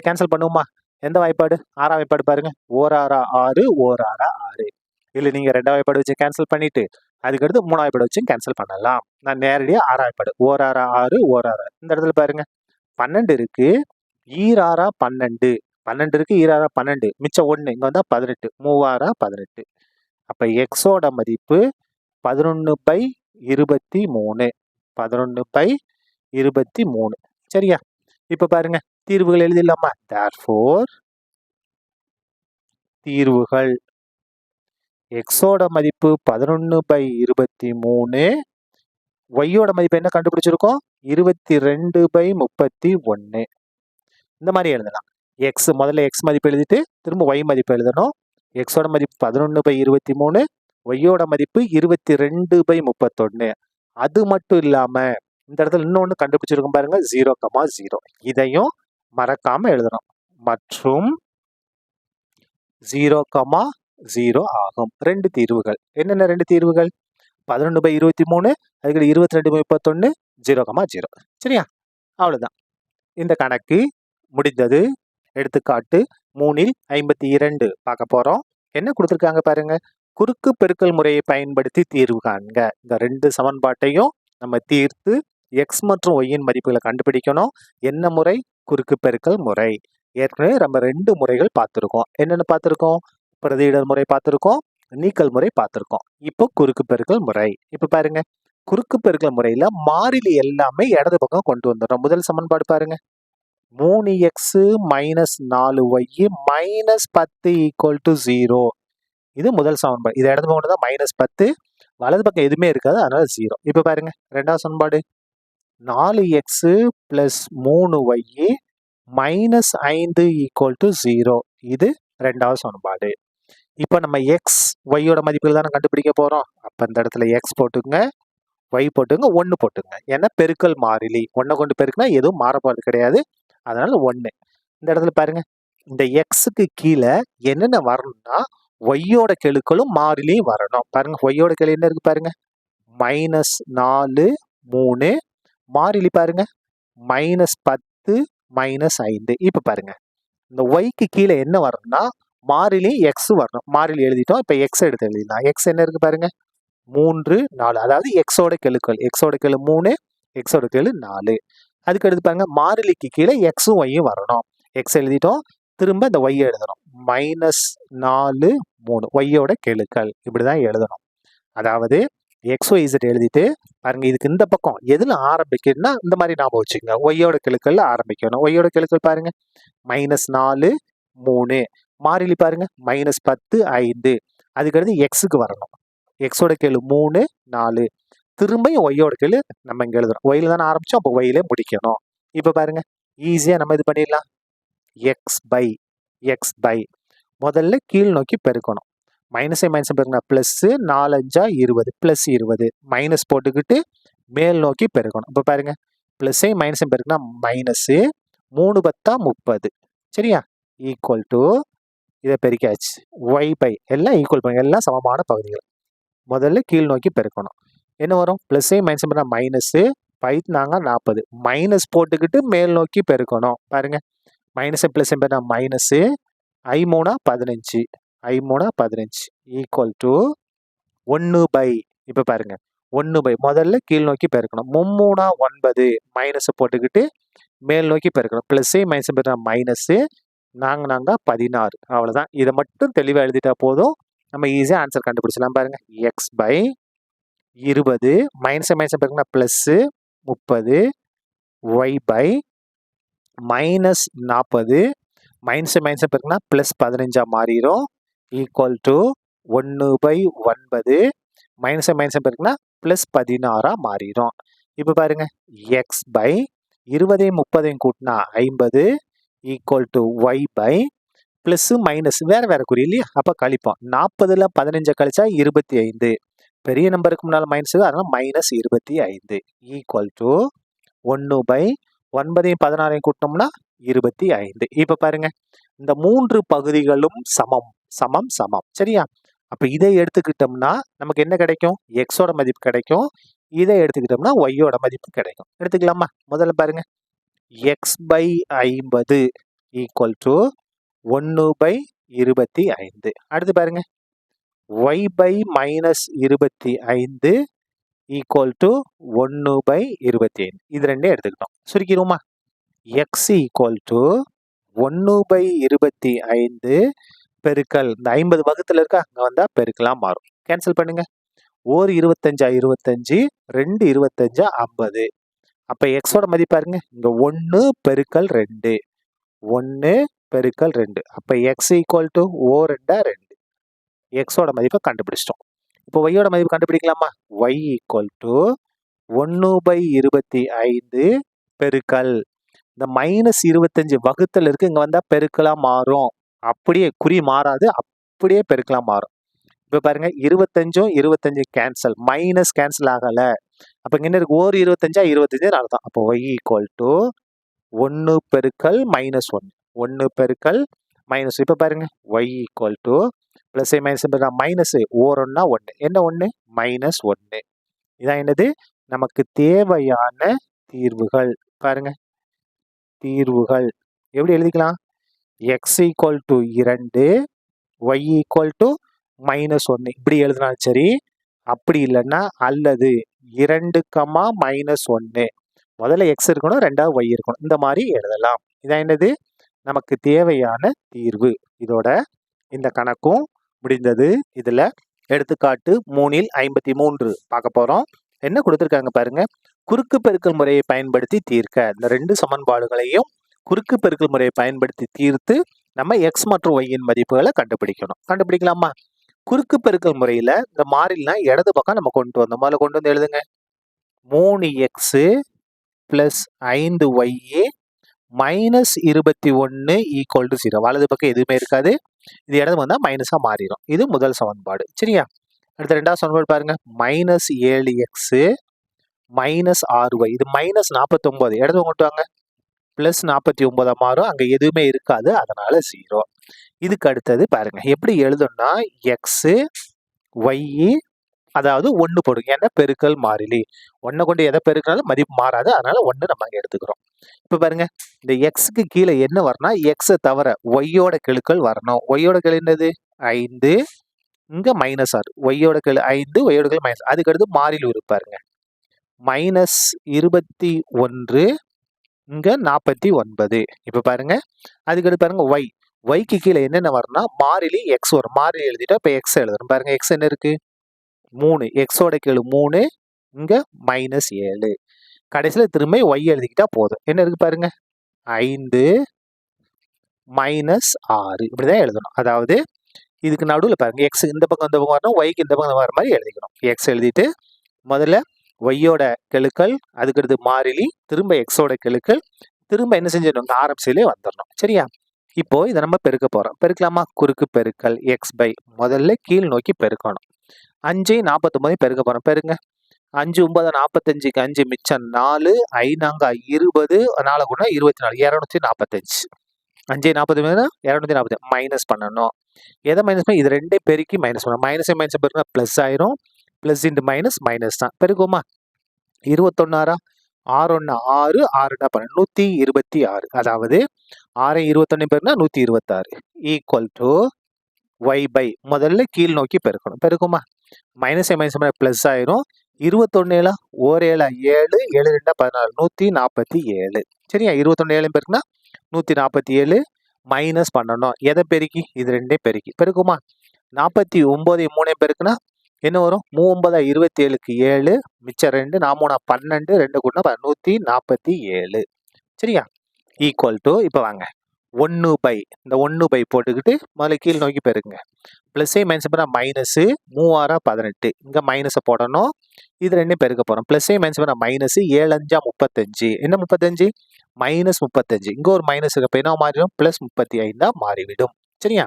கேன்சல் பண்ணுவோமா? எந்த வாய்ப்பாடு? 6ஆம் வாய்ப்பாடு பாருங்க. 1 6 1 6. இல்லை, நீங்க 2ஆம் வாய்ப்பாடு வச்சு கேன்சல் பண்ணிட்டு அதுக்கடுத்து 3ஆம் வாய்ப்பாடு வச்சு கேன்சல் பண்ணலாம். நான் நேரடியாக 6ஆம் வாய்ப்பாடு 1 6 1 6. இந்த இடத்துல பாருங்க, 12 இருக்கு, 2 12. 12 இருக்கு, 2 12, மிச்சம் 1, இங்க வந்தா 18, 3 18. அப்ப எக்ஸோட மதிப்பு 11/23. 11/23. சரியா? இப்ப பாருங்க, தீர்வுகள் எழுதிடலாமா? therefore தீர்வுகள் எக்ஸோட மதிப்பு 11/23, ஒய்யோட மதிப்பு என்ன கண்டுபிடிச்சிருக்கோம்? 22/31. இந்த மாதிரி எழுதலாம். எக்ஸ் முதல்ல எக்ஸ் மதிப்பு எழுதிட்டு திரும்ப ஒய் மதிப்பு எழுதணும். எக்ஸோட மதிப்பு 11/23, ஒய்யோட மதிப்பு 22/31. அது மட்டும் இல்லாம இந்த இடத்துல இன்னொன்னு கண்டுபிடிச்சிருக்கும் பாருங்க, 0,0. இதையும் மறக்காம எழுதணும். மற்றும் 0,0 ஆகும். 2 தீர்வுகள். என்னென்ன 2 தீர்வுகள்? 11/23, அதுக்கு 22/31, 0,0. சரியா? அவ்வளவுதான். இந்த கணக்கு முடிந்தது. எடுத்துக்காட்டு 3ல் 52 பார்க்க போறோம். என்ன கொடுத்துருக்காங்க பாருங்க, குறுக்கு பெருக்கல் முறையை பயன்படுத்தி தீர்வு காண்க. இந்த 2 சமன்பாட்டையும் நம்ம தீர்த்து எக்ஸ் மற்றும் ஒய்யின் மதிப்புகளை கண்டுபிடிக்கணும். என்ன முறை? குறுக்கு பெருக்கல் முறை. ஏற்கனவே நம்ம 2 முறைகள் பார்த்துருக்கோம். என்னென்னு பார்த்துருக்கோம்? பிரதியிடல் முறை பார்த்துருக்கோம், நீக்கல் முறை பார்த்துருக்கோம். இப்போ குறுக்கு பெருக்கல் முறை. இப்ப பாருங்க, குறுக்கு பெருக்கல் முறையில மாறிலி எல்லாமே இடது பக்கம் கொண்டு வந்துடும். முதல் சமன்பாடு பாருங்க, 3x minus 4y minus 10 equal to 0. இது முதல் சமன்பாடு. இது இடது பக்கம் தான் -10, வலது பக்கம் எதுவுமே இருக்காது, அதனால 0. இப்ப பாருங்க, ரெண்டாவது சமன்பாடு 4x plus 3y minus 5 equal to 0. இது ரெண்டாவது சமன்பாடு. இப்போ நம்ம எக்ஸ் ஒய்யோட மதிப்புகள் தானே கண்டுபிடிக்க போறோம். அப்ப இந்த இடத்துல எக்ஸ் போட்டுங்க, ஒய் போட்டுங்க, 1 போட்டுங்க. ஏன்னா பெருக்கல் மாறிலி 1 கொண்டு பெருக்குனா எதுவும் மாற போறது கிடையாது, அதனால 1. இந்த இடத்துல பாருங்க, இந்த எக்ஸுக்கு கீழே என்னென்ன வரணும்னா ஒய்யோட கெழுக்களும் மாறிலியும் வரணும். பாருங்க, ஒய்யோட கெழு என்ன இருக்கு பாருங்க, -4 3, மாறிலி பாருங்க -10 -5. இப்ப பாருங்க, இந்த ஒய்க்கு கீழே என்ன வரணும்னா மாறிலி எக்ஸ் வரணும். மாறிலி எழுதிட்டோம். இப்ப எக்ஸ் எடுத்து எழுதிடலாம். எக்ஸ் என்ன இருக்கு பாருங்க, 3 4. அதாவது எக்ஸோட கெழுக்கள், எக்ஸோட கெழு 3, எக்ஸோட கெழு 4. அதுக்கு எடுத்து பாருங்க, மாறிலிக்கு கீழே எக்ஸும் ஒய்யும் வரணும். எக்ஸ் எழுதிட்டோம், திரும்ப இந்த ஒய் எழுதணும். -4 3 ஒய்யோட கெழுக்கள் இப்படிதான் எழுதணும். அதாவது XYZ எழுதிட்டு பாருங்க இதுக்கு இந்த பக்கம் எதுல ஆரம்பிக்குதுன்னா இந்த மாதிரி ஞாபகம் வச்சுக்கோங்க. ஒய்யோட கெழுக்கள்ல ஆரம்பிக்கணும். ஒய்யோட கெழுக்கள் பாருங்க -4 3 மாறிலி பாருங்க -10 5 அதுக்கடுத்து எக்ஸுக்கு வரணும். எக்ஸோட கெழு 3 4 திரும்பியும் ஒய்யோட கெழு நம்ம இங்க எழுதுறோம். ஒய்ல தானே ஆரம்பிச்சோம் அப்போ ஒய்ல முடிக்கணும். இப்ப பாருங்க ஈஸியா நம்ம இது பண்ணிடலாம். x by முதல்ல கீழ் நோக்கி பெருக்கணும். மைனஸை மைனஸ் பெருக்கினா பிளஸ் 4 5 20 பிளஸ் 20 மைனஸ் போட்டுக்கிட்டு மேல் நோக்கி பெருக்கணும். இப்போ பாருங்க பிளஸை மைனஸை பெருக்கினா மைனஸ் 3 10 30 சரியா ஈக்குவல் டு இதை பெருக்காச்சு y பை எல்லாம் ஈக்குவல் பண்ணி எல்லாம் சமமான பகுதிகள். முதல்ல கீழ் நோக்கி பெருக்கணும். என்ன வரும் பிளஸை மைனஸ் பெருக்கினா மைனஸ் பைத்னாங்க 40 மைனஸ் போட்டுக்கிட்டு மேல் நோக்கி பெருக்கணும். பாருங்க மைனஸை பிளஸ் பெருக்கினா minus I3 15 I3 15 equal to 1 by இப்போ பாருங்க 1 பை முதல்ல கீழ் நோக்கி பெருக்கணும். 3 9 மைனஸ் போட்டுக்கிட்டு மேல் நோக்கி பெருக்கணும். பிளஸ் மைனஸ் பெருக்கினா மைனஸ் நாங்க 16 அவ்வளோதான். இதை மட்டும் தெளிவாக எழுதிட்டா போதும். நம்ம ஈஸியாக ஆன்சர் கண்டுபிடிச்சலாம். பாருங்க எக்ஸ் பை 20 மைனஸ் மைனஸ் பெருக்கினா plus 30 y by minus 40 minus minus பெருக்கினா பிளஸ் 15 மாறிடும் equal to 1 by 9 minus minus பெருக்கினா பிளஸ் 16 மாறிடும். இப்போ பாருங்க எக்ஸ் பை 20 30 கூட்டினா 50 equal to Y by plus minus வேற குறி இல்லையா அப்போ கழிப்போம். 40ல் 15 கழிச்சா 25 பெரிய நம்பருக்கு முன்னால் மைனஸ் அதனால மைனஸ் 25 ஈக்குவல் டு 1 பை 9 16 கூட்டினோம்னா 25. இப்போ பாருங்க இந்த 3 பகுதிகளும் சமம் சமம் சமம் சரியா. அப்போ இதை எடுத்துக்கிட்டோம்னா நமக்கு என்ன கிடைக்கும் எக்ஸோட மதிப்பு கிடைக்கும். இதை எடுத்துக்கிட்டோம்னா ஒய்யோட மதிப்பு கிடைக்கும். எடுத்துக்கலாமா. முதல்ல பாருங்க X by 50 equal to 1 by 25. அடுத்து பாருங்க Y by minus 25 equal to 1 by 25. இது ரெண்டே எடுத்துக்கிட்டோம். சுருக்கிடுவோமா. எக்ஸ் ஈக்குவல் டு 1 பை 25 பெருக்கல் இந்த 50 வகுத்துல இருக்கா அங்கே வந்தால் பெருக்கலாம் மாறும். கேன்சல் பண்ணுங்க. 1 25 25 2 25 50. அப்போ எக்ஸோட மதிப்பு பாருங்க இங்கே 1 பெருக்கல் 2 1 பெருக்கல் 2 அப்போ எக்ஸ் ஈக்குவல் டு 2 2 எக்ஸோட மதிப்பை கண்டுபிடிச்சிட்டோம். இப்போ ஒய்யோட மதிப்பு கண்டுபிடிக்கலாமா. ஒய் ஈக்குவல் டு 1 பை 25 பெருக்கல் இந்த மைனஸ் 25 வகுத்தல் இருக்கு இங்கே வந்தால் பெருக்கலாம் மாறும். அப்படியே குறி மாறாது அப்படியே பெருக்கலாம் மாறும். இப்போ பாருங்க 25 25 கேன்சல் மைனஸ் கேன்சல் ஆகலை. அப்போ இங்கே என்ன இருக்கு 25 25 அர்த்தம். அப்போ ஒய் ஈக்குவல் டு 1 பெருக்கல் மைனஸ் 1 1 பெருக்கல் மைனஸ். இப்போ பாருங்க Y equal to plus minus minus 1 1 என்ன 1 மைனஸ் 1. இதான் என்னது நமக்கு தேவையான தீர்வுகள். பாருங்க தீர்வுகள் எப்படி எழுதிக்கலாம். X equal to 2 Y equal to minus 1 இப்படி எழுதினாலும் சரி. அப்படி இல்லைன்னா அல்லது 2 மைனஸ் 1 முதல்ல எக்ஸ் இருக்கணும் ரெண்டாவது ஒய் இருக்கணும் இந்த மாதிரி எழுதலாம். இதான் என்னது நமக்கு தேவையான தீர்வு. இதோட இந்த கணக்கும் முடிந்தது. இதுல எடுத்துக்காட்டு 3ல் 53 பார்க்க போறோம். என்ன கொடுத்துருக்காங்க பாருங்க. குறுக்கு பெருக்கல் முறையை பயன்படுத்தி தீர்க்க. இந்த 2 சமன்பாடுகளையும் குறுக்கு பெருக்கல் முறையை பயன்படுத்தி தீர்த்து நம்ம எக்ஸ் மற்றும் ஒய்யின் மதிப்புகளை கண்டுபிடிக்கணும். கண்டுபிடிக்கலாமா. குறுக்கு பெருக்கல் முறையில இந்த மாறிலினா இடது பக்கம் நம்ம கொண்டு வந்தோம். முதல்ல கொண்டு வந்து எழுதுங்க. 3x plus 5y minus 21 equal to 0. வலது பக்கம் எதுவுமே இருக்காது. இது இடது வந்தால் மைனஸாக மாறிடும். இது முதல் சமன்பாடு சரியா. அடுத்த ரெண்டாவது சமன்பாடு பாருங்க. மைனஸ் 7x மைனஸ் 6y இது மைனஸ் 49 இடது கொண்டு வாங்க. பிளஸ் 49 மாறும். அங்கே எதுவுமே இருக்காது அதனால 0. இதுக்கு அடுத்தது பாருங்க எப்படி எழுதணும்னா எக்ஸ் ஒய் அதாவது 1 போடுங்க. ஏன்னா பெருக்கல் மாறிலி 1 கொண்டு எதை பெருக்கினாலும் மதிப்பு மாறாது அதனால 1 நம்ம அங்கே எடுத்துக்கிறோம். இப்போ பாருங்க இந்த எக்ஸுக்கு கீழே என்ன வரணும்னா எக்ஸை தவிர ஒய்யோட கெழுக்கள் வரணும். ஒய்யோட கெழு என்னது 5 இங்கே மைனஸ் 6 ஒய்யோட கெழு 5 ஒய்யோட கெழு மைனஸ். அதுக்கு அடுத்து மாறிலி இருப்பாருங்க மைனஸ் 21 இங்கே 49. இப்போ பாருங்க அதுக்கடுத்து பாருங்க ஒய் ஒய்க்கு கீழே என்னென்ன வரும்னா மாறிலி எக்ஸ் வரும். மாறிலி எழுதிட்டா இப்போ எக்ஸ் எழுதணும். பாருங்க எக்ஸ் என்ன இருக்கு 3 எக்ஸோட கெழு 3 இங்க -7 கடைசியில் திரும்ப ஒய் எழுதிக்கிட்டா போதும். என்ன இருக்கு பாருங்க 5 -6 இப்படிதான் எழுதணும். அதாவது இதுக்கு நடுவில் பாருங்க எக்ஸ் இந்த பக்கம் வரணும், ஒய்க்கு இந்த பக்கம் வர மாதிரி எழுதிக்கணும். எக்ஸ் எழுதிட்டு முதல்ல ஒய்யோட கெழுக்கள், அதுக்கடுத்து மாறிலி, திரும்ப எக்ஸோட கெழுக்கள், திரும்ப என்ன செஞ்சிடணும் ஆரம்பிச்சிலே வந்துடணும். சரியா? இப்போ இதை நம்ம பெருக்க போறோம். பெருக்கலாமா? குறுக்கு பெருக்கல் எக்ஸ் பை முதல்ல கீழ் நோக்கி பெருக்கணும். 5 49 பெருக்க போறோம். பெருங்க 5 9 45க்கு 5 மிச்சம் 4 5 20 4 கூட 24 245 5 40 240 மைனஸ் பண்ணணும். எதை மைனஸ் பண்ண? இது ரெண்டே பெருக்கி மைனஸ் பண்ணணும். மைனஸ் பெருக்கினா பிளஸ் ஆயிரும். பிளஸ் இன்டு மைனஸ் மைனஸ் தான். பெருக்குமா 21 6 1 6 6 126. அதாவது 6 21 பெருக்கினா 126 ஈக்குவல் டு ஒய் பை முதல்ல கீழ் நோக்கி பெருக்கணும். பெருக்குமா மைனஸ் பிளஸ் ஆயிரும். 21 1 7 7 7 2 16 147. சரியா? 21 7 பெருக்குனா 147 மைனஸ் பண்ணணும். எதை பெருக்கி? இது ரெண்டே பெருக்கி. பெருக்குமா 49 3 பெருக்குனா என்ன வரும்? 3 27க்கு 7 மிச்சம் 2 4 12 2 கூட 147. சரியா? ஈக்குவல் டு இப்போ வாங்க 1 பை இந்த 1 பை போட்டுக்கிட்டு முதல்ல கீழ் நோக்கி பெருக்குங்க. பிளஸ்ஸே மைனஸ் பண்ணால் மைனஸு 3 18 இங்கே மைனஸை போடணும். இது ரெண்டும் பெருக்க போகிறோம். பிளஸ்ஸே மைனஸ் பண்ணால் மைனஸு 7 5 35 என்ன 35 மைனஸ் 35 இங்கே ஒரு மைனஸ் இருக்கப்போ என்ன மாறிடும்? பிளஸ் 35 மாறிவிடும். சரியா?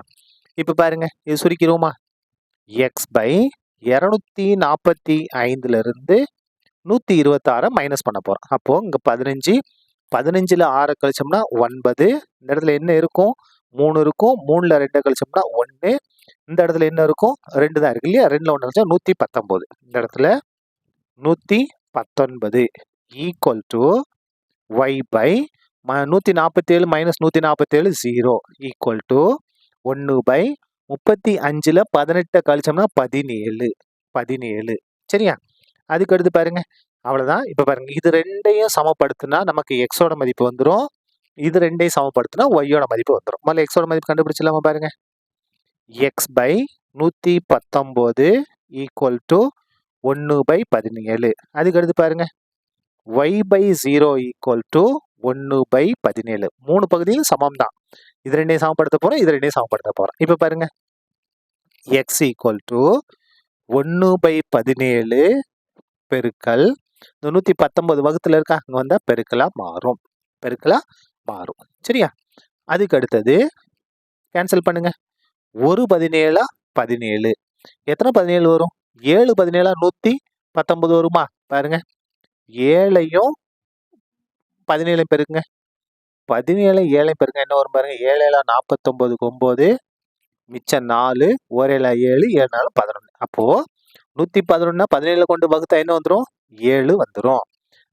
இப்போ பாருங்க இது சுருக்கிடுவோமா? எக்ஸ் பை 245 இருந்து 126 மைனஸ் பண்ண போகிறோம். அப்போது இங்கே 15 15ல் 6 கழிச்சோம்னா 9. இந்த இடத்துல என்ன இருக்கும்? 3 இருக்கும். 3ல் 2 கழிச்சோம்னா 1. இந்த இடத்துல என்ன இருக்கும்? 2 தான் இருக்கு இல்லையா? 2ல் 1 கழிச்சா 119. இந்த இடத்துல 119 equal to Y by 147 minus 147 0 equal to 1 by 35ல் 18 கழிச்சோம்னா 17. சரியா? அதுக்கு அடுத்து பாருங்க அவ்வளோதான். இப்போ பாருங்க இது ரெண்டையும் சமப்படுத்தினா நமக்கு எக்ஸோட மதிப்பு வந்துடும். இது ரெண்டையும் சமப்படுத்தினா ஒய்யோட மதிப்பு வந்துடும். முதல்ல எக்ஸோட மதிப்பு கண்டுபிடிச்சிடலாமா? பாருங்க X by 119 equal to 1 by 17. அதுக்கு அடுத்து பாருங்க Y by 0 equal to 1 by 17. 3 பகுதியும் சமம் தான். இது ரெண்டையும் சமப்படுத்த போகிறோம், இது ரெண்டையும் சமப்படுத்த போகிறோம். இப்போ பாருங்க எக்ஸ் ஈக்குவல் டு 1 பை 17 பெருக்கல் இந்த 119 வகுத்துல இருக்கா அங்கே வந்தால் பெருக்கலாக மாறும். சரியா? அதுக்கு அடுத்தது கேன்சல் பண்ணுங்க. 1 17 17 எத்தனை 17 வரும்? 7 17 119 வருமா? பாருங்க 7ஐயும் 17 பெருக்குங்க. 17 7 பெருங்க என்ன வரும் பாருங்க? 7 49 9 மிச்சம் 4 1 7 7 4 11. அப்போ 111 17 கொண்டு வகுத்தா என்ன வந்துடும்? 7 வந்துடும்.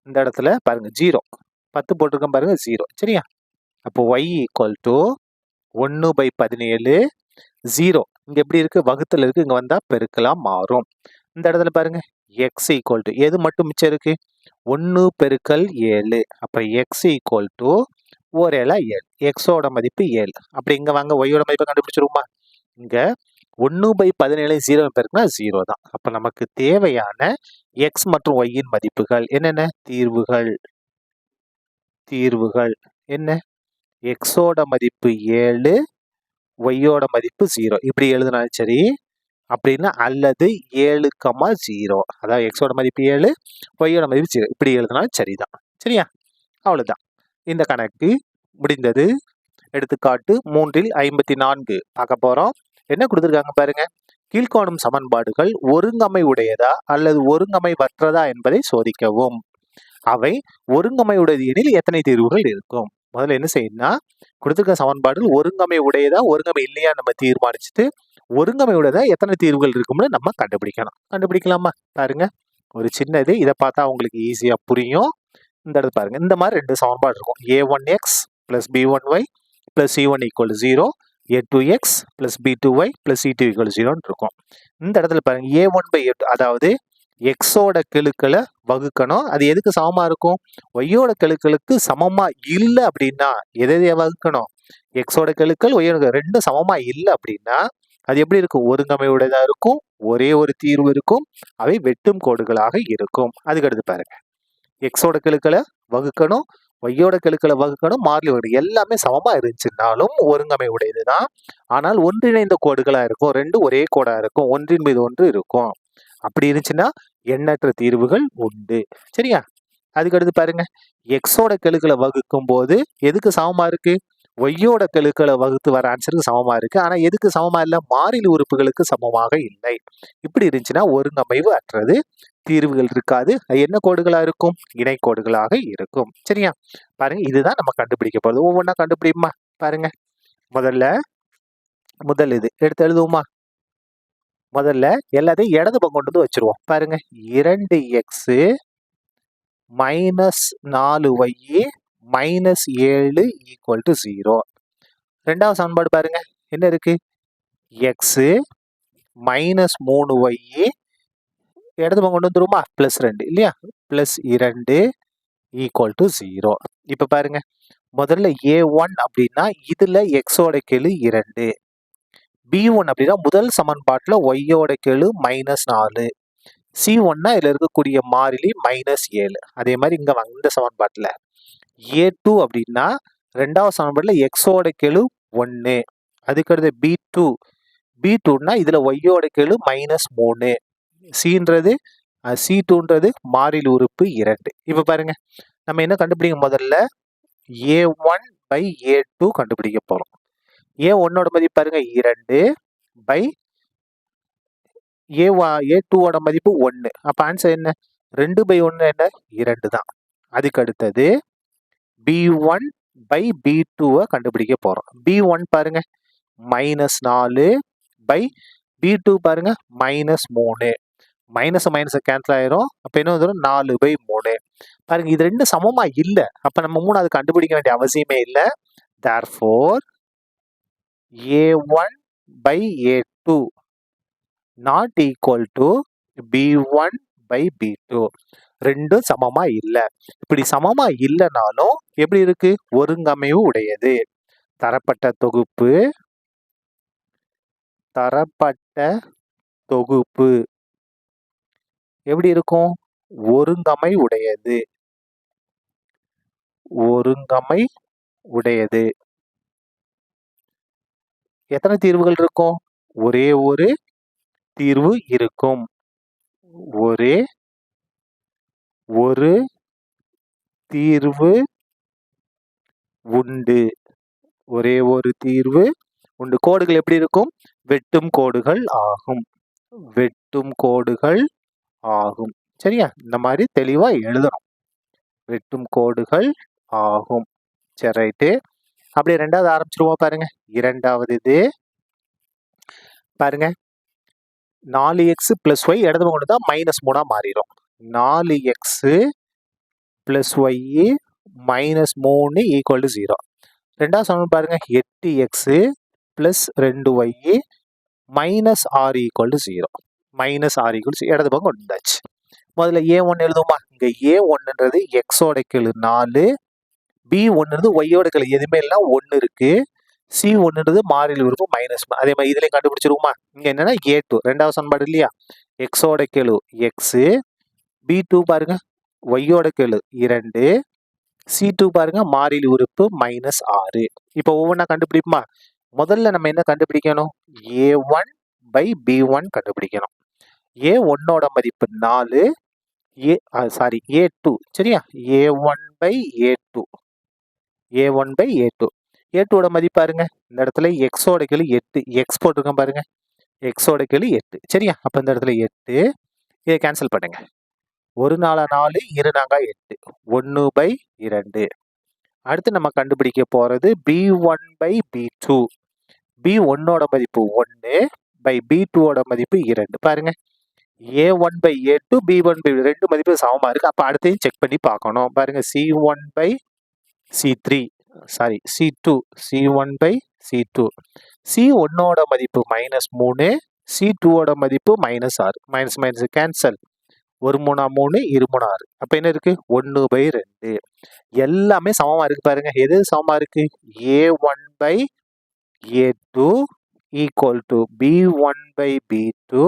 இந்த இடத்துல பாருங்க 0 10 போட்டிருக்கோம் பாருங்க 0. சரியா? அப்போ ஒய் ஈக்குவல் டு 1 பை 17 0 இங்க எப்படி இருக்கு? வகுத்துல இருக்கு. இங்க வந்தா பெருக்கலாம் மாறும். இந்த இடத்துல பாருங்க எக்ஸ் ஈக்குவல் டு எது மட்டும் மிச்சம் இருக்கு? 1 பெருக்கல் 7. அப்ப எக்ஸ் ஈக்குவல் டு 1 7 7 எக்ஸோட மதிப்பு 7. அப்படி இங்க வாங்க ஒய்யோட மதிப்பை கண்டுபிடிச்சிருவோமா? இங்க 1 பை 17 0 பெருக்குனா 0 தான். அப்ப நமக்கு தேவையான எக்ஸ் மற்றும் ஒய்யின் மதிப்புகள் என்னென்ன? தீர்வுகள் என்ன? எக்ஸோட மதிப்பு 7 ஒய்யோட மதிப்பு 0 இப்படி எழுதினாலும் சரி. அப்படின்னா அல்லது 7,0 அதாவது எக்ஸோட மதிப்பு 7 ஒய்யோட மதிப்பு 0 இப்படி எழுதினாலும் சரிதான். சரியா? அவ்வளவுதான். இந்த கணக்கு முடிந்தது. எடுத்துக்காட்டு 3ல் 54 பார்க்க போறோம். என்ன கொடுத்துருக்காங்க பாருங்க. கீழ்காணும் சமன்பாடுகள் ஒருங்கமை உடையதா அல்லது ஒருங்கமைவற்றதா என்பதை சோதிக்கவும். அவை ஒருங்கமை உடையது எனில் எத்தனை தீர்வுகள் இருக்கும்? முதல்ல என்ன செய்யணும்னா கொடுத்துருக்க சமன்பாடுகள் ஒருங்கமை உடையதா ஒருங்கமை இல்லையா நம்ம தீர்மானிச்சுட்டு ஒருங்கமை உடையதா எத்தனை தீர்வுகள் இருக்கும்னு நம்ம கண்டுபிடிக்கணும். கண்டுபிடிக்கலாமா? பாருங்க ஒரு சின்னது இதை பார்த்தா உங்களுக்கு ஈஸியா புரியும். இந்த இடத்துல பாருங்க இந்த மாதிரி 2 சமன்பாடு இருக்கும். a1x plus b1y plus c1 equal to 0, a2x plus b2y plus c2 equal to 0 இருக்கும். இந்த இடத்துல பாருங்க a1 by a2 அதாவது எக்ஸோட கெழுக்களை வகுக்கணும். அது எதுக்கு சமமா இருக்கும்? ஒய்யோட கெழுக்களுக்கு சமமா இல்லை அப்படின்னா எதை வகுக்கணும்? எக்ஸோட கெழுக்கள் ஒய்யோட ரெண்டும் சமமா இல்லை அப்படின்னா அது எப்படி இருக்கும்? ஒருங்கமையுடையதா இருக்கும், ஒரே ஒரு தீர்வு இருக்கும், அவை வெட்டும் கோடுகளாக இருக்கும். அதுக்கடுத்து பாருங்க, எக்ஸோட கெழுக்களை வகுக்கணும், ஒய்யோட கெழுக்களை வகுக்கணும், மாறிலி வகுக்கணும். எல்லாமே சமமா இருந்துச்சுன்னாலும் ஒருங்கமை உடையதுதான். ஆனால் ஒன்றிணைந்த கோடுகளா இருக்கும், ரெண்டு ஒரே கோடா இருக்கும், ஒன்றின் மீது ஒன்று இருக்கும். அப்படி இருந்துச்சுன்னா எண்ணற்ற தீர்வுகள் உண்டு. சரியா? அதுக்கடுத்து பாருங்க, எக்ஸோட கெழுக்களை வகுக்கும் போது எதுக்கு சமமா இருக்கு? ஒய்யோட கெழுக்களை வகுத்து வர ஆன்சருக்கு சமமா இருக்கு. ஆனா எதுக்கு சமமா இல்லை? மாறிலி உறுப்புகளுக்கு சமமாக இல்லை. இப்படி இருந்துச்சுன்னா ஒருங்கமைவு அற்றது, தீர்வுகள் இருக்காது. அது என்ன கோடுகளா இருக்கும்? இணை கோடுகளாக இருக்கும். சரியா? பாருங்க, இதுதான் நம்ம கண்டுபிடிக்க போறது. ஒவ்வொன்றா கண்டுபிடிப்போமா? பாருங்க, முதல் இது எடுத்து எழுதுவோமா? முதல்ல எல்லாத்தையும் இடது பக்கம் கொண்டு வந்து வச்சிருவோம். பாருங்க, 2x minus 4y minus 7 equal to 0. ரெண்டாவது சமன்பாடு பாருங்க, என்ன இருக்கு? x மைனஸ் 3y இடது பக்கம் கொண்டு வந்துருமா? பிளஸ் 2 இல்லையா? Plus 2 equal to 0. இப்ப பாருங்க, முதல்ல a1 அப்படின்னா இதுல எக்ஸோட கெழு 2, b1 அப்படின்னா முதல் சமன்பாட்டுல ஒய்யோட கெழு மைனஸ் 4, c1னா இதுல இருக்கக்கூடிய மாறிலி மைனஸ் 7. அதே மாதிரி இங்க வாங்க, இந்த சமன்பாட்டுல a2 அப்படின்னா ரெண்டாவது சமன்பாட்டுல எக்ஸோட கெழு 1, அதுக்கடுத்து b2னா இதுல ஒய்யோட கெழு மைனஸ் 3, c2ன்றது மாறிலி உறுப்பு 2. இப்ப பாருங்க, நம்ம என்ன கண்டுபிடிக்க? முதல்ல a1 பை a2 கண்டுபிடிக்க போறோம். a1ஓட மதிப்பு பாருங்க 2 பை a2ஓட மதிப்பு 1. அப்ப ஆன்சர் என்ன? 2 பை 1 என்ன? 2 தான். அதுக்கு அடுத்தது b1 பை b2 கண்டுபிடிக்க போறோம். b1 பாருங்க மைனஸ் 4 பை b2 பாருங்க மைனஸ் 3. மைனஸ் கேன்சல் ஆயிரும். அப்ப என்ன வந்துடும்? 4 பை 3. பாருங்க, இது ரெண்டு சமமா இல்ல. அப்ப நம்ம மூணாவது கண்டுபிடிக்க வேண்டிய அவசியமே இல்லை. therefore a1 by a2 not equal to b1 by b2. ரெண்டும் சமமா இல்ல. இப்படி சமமா இல்லைனாலும் எப்படி இருக்கு? ஒருங்கமைவு உடையது. தரப்பட்ட தொகுப்பு எப்படி இருக்கும்? ஒருங்கமை உடையது. எத்தனை தீர்வுகள் இருக்கும்? ஒரே ஒரு தீர்வு இருக்கும். ஒரே ஒரு தீர்வு உண்டு. ஒரே ஒரு தீர்வு உண்டு. கோடுகள் எப்படி இருக்கும்? வெட்டும் கோடுகள் ஆகும். சரியா? இந்த மாதிரி தெளிவா எழுதணும். வெட்டும் கோடுகள் ஆகும். சரி, ரைட்டு. அப்படியே ரெண்டாவது ஆரம்பிச்சிருவோம். பாருங்க, இரண்டாவது இது பாருங்க, 4x பிளஸ் ஒய் இடது பக்கம் கொண்டு தான் மைனஸ் 3 மாறிடும். 4x plus Y minus 3 equal to 0. ரெண்டாவது சமன்பாடு பாருங்க, 8x plus 2y minus 6 equal to 0. Minus 6 equal இடது பக்கம் கொண்டு வந்தாச்சு. முதல்ல a1 எழுதுமா? இங்க a1ன்றது எக்ஸோட கெழு 4, b1ன்றது ஒய்யோட கெழு எதுவுமே இல்லை 1 இருக்கு, c1ன்றது மாறிலி உறுப்பு மைனஸ். அதே மாதிரி இதுலயும் கண்டுபிடிச்சிருவோமா? இங்க என்னன்னா a2 ரெண்டாவது சமன்பாடு இல்லையா? எக்ஸோட கெழு x, b2 பாருங்க ஒய்யோட கெழு 2, c2 பாருங்க மாறிலி உறுப்பு மைனஸ் 6. இப்போ ஒவ்வொன்றா கண்டுபிடிப்போமா? முதல்ல நம்ம என்ன கண்டுபிடிக்கணும்? a1 பை b1 கண்டுபிடிக்கணும். a1ஓட மதிப்பு 4, a2 சரியா? a1 by a2, a1 by a2. a2ஓட மதிப்பு பாருங்க, இந்த இடத்துல எக்ஸோட கெழு 8, எக்ஸ் போட்டிருக்கேன் பாருங்க, எக்ஸோட கெழு 8 சரியா? அப்ப இந்த இடத்துல 8, இதை கேன்சல் பண்ணுங்க. 1 4 4, 2 4 8, 1 பை 2. அடுத்து நம்ம கண்டுபிடிக்க போறது b1 பை b2. b1ஓட மதிப்பு 1 பை b2ஓட மதிப்பு 2. பாருங்க, a1 by a2, b1 by ரெண்டு மதிப்பு சமமா இருக்கு. அப்ப அடுத்தையும் செக் பண்ணி பார்க்கணும். பாருங்க, c1 by c2, c1 by c2. c1ஓட மதிப்பு மைனஸ் 3, c2ஓட மதிப்பு மைனஸ் 6. Minus minus cancel. 1 3 3, 2 3 6. அப்ப என்ன இருக்கு? 1 பை 2. எல்லாமே சமமா இருக்கு. பாருங்க, எது சமமா இருக்கு? a1 by a2, equal to B1 by B2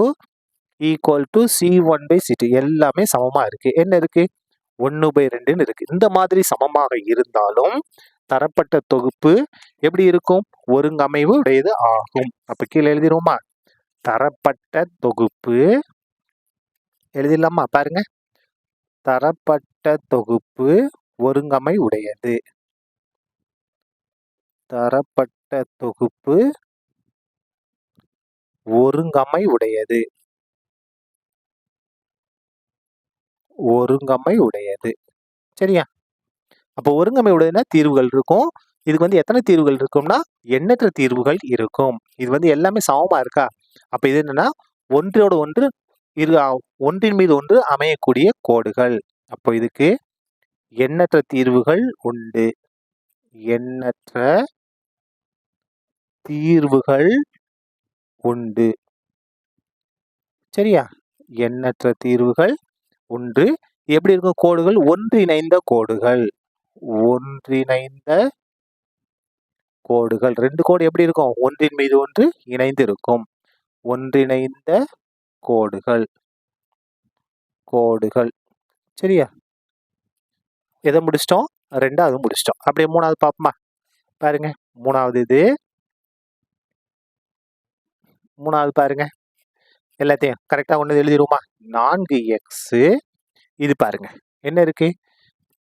equal to C1 by C2 எல்லாமே சமமா இருக்கு. என்ன இருக்கு? 1/2ன்னு இருக்கு. இந்த மாதிரி சமமாக இருந்தாலும் தரப்பட்ட தொகுப்பு எப்படி இருக்கும்? ஒருங்கமைவு உடையது ஆகும். அப்ப கீழே எழுதிருவோமா? தரப்பட்ட தொகுப்பு எழுதிடலாமா? பாருங்க, தரப்பட்ட தொகுப்பு ஒருங்கமை உடையது. தரப்பட்ட தொகுப்பு ஒருங்கமை உடையது. ஒருங்கமை உடையது. சரியா? அப்போ ஒருங்கமை உடையதுன்னா தீர்வுகள் இருக்கும். இதுக்கு வந்து எத்தனை தீர்வுகள் இருக்கும்னா எண்ணற்ற தீர்வுகள் இருக்கும். இது வந்து எல்லாமே சமமா இருக்கா? அப்ப இது என்னன்னா ஒன்றோடு ஒன்று ஒன்றின் மீது ஒன்று அமையக்கூடிய கோடுகள். அப்போ இதுக்கு எண்ணற்ற தீர்வுகள் உண்டு. எண்ணற்ற தீர்வுகள் உண்டு. சரியா? எண்ணற்ற தீர்வுகள் உண்டு. எப்படி இருக்கும் கோடுகள்? ஒன்றிணைந்த கோடுகள். ஒன்றிணைந்த கோடுகள். 2 கோடு எப்படி இருக்கும்? ஒன்றின் மீது ஒன்று இணைந்து இருக்கும். ஒன்றிணைந்த கோடுகள். கோடுகள். சரியா? எதை முடிச்சிட்டோம்? 2வது முடிச்சிட்டோம். அப்படியே 3வது பார்ப்போமா? பாருங்க, 3வது இது. 3வது பாருங்க, எல்லாத்தையும் கரெக்டா ஒன்று எழுதிருவோமா? 4x இது பாருங்க என்ன இருக்கு?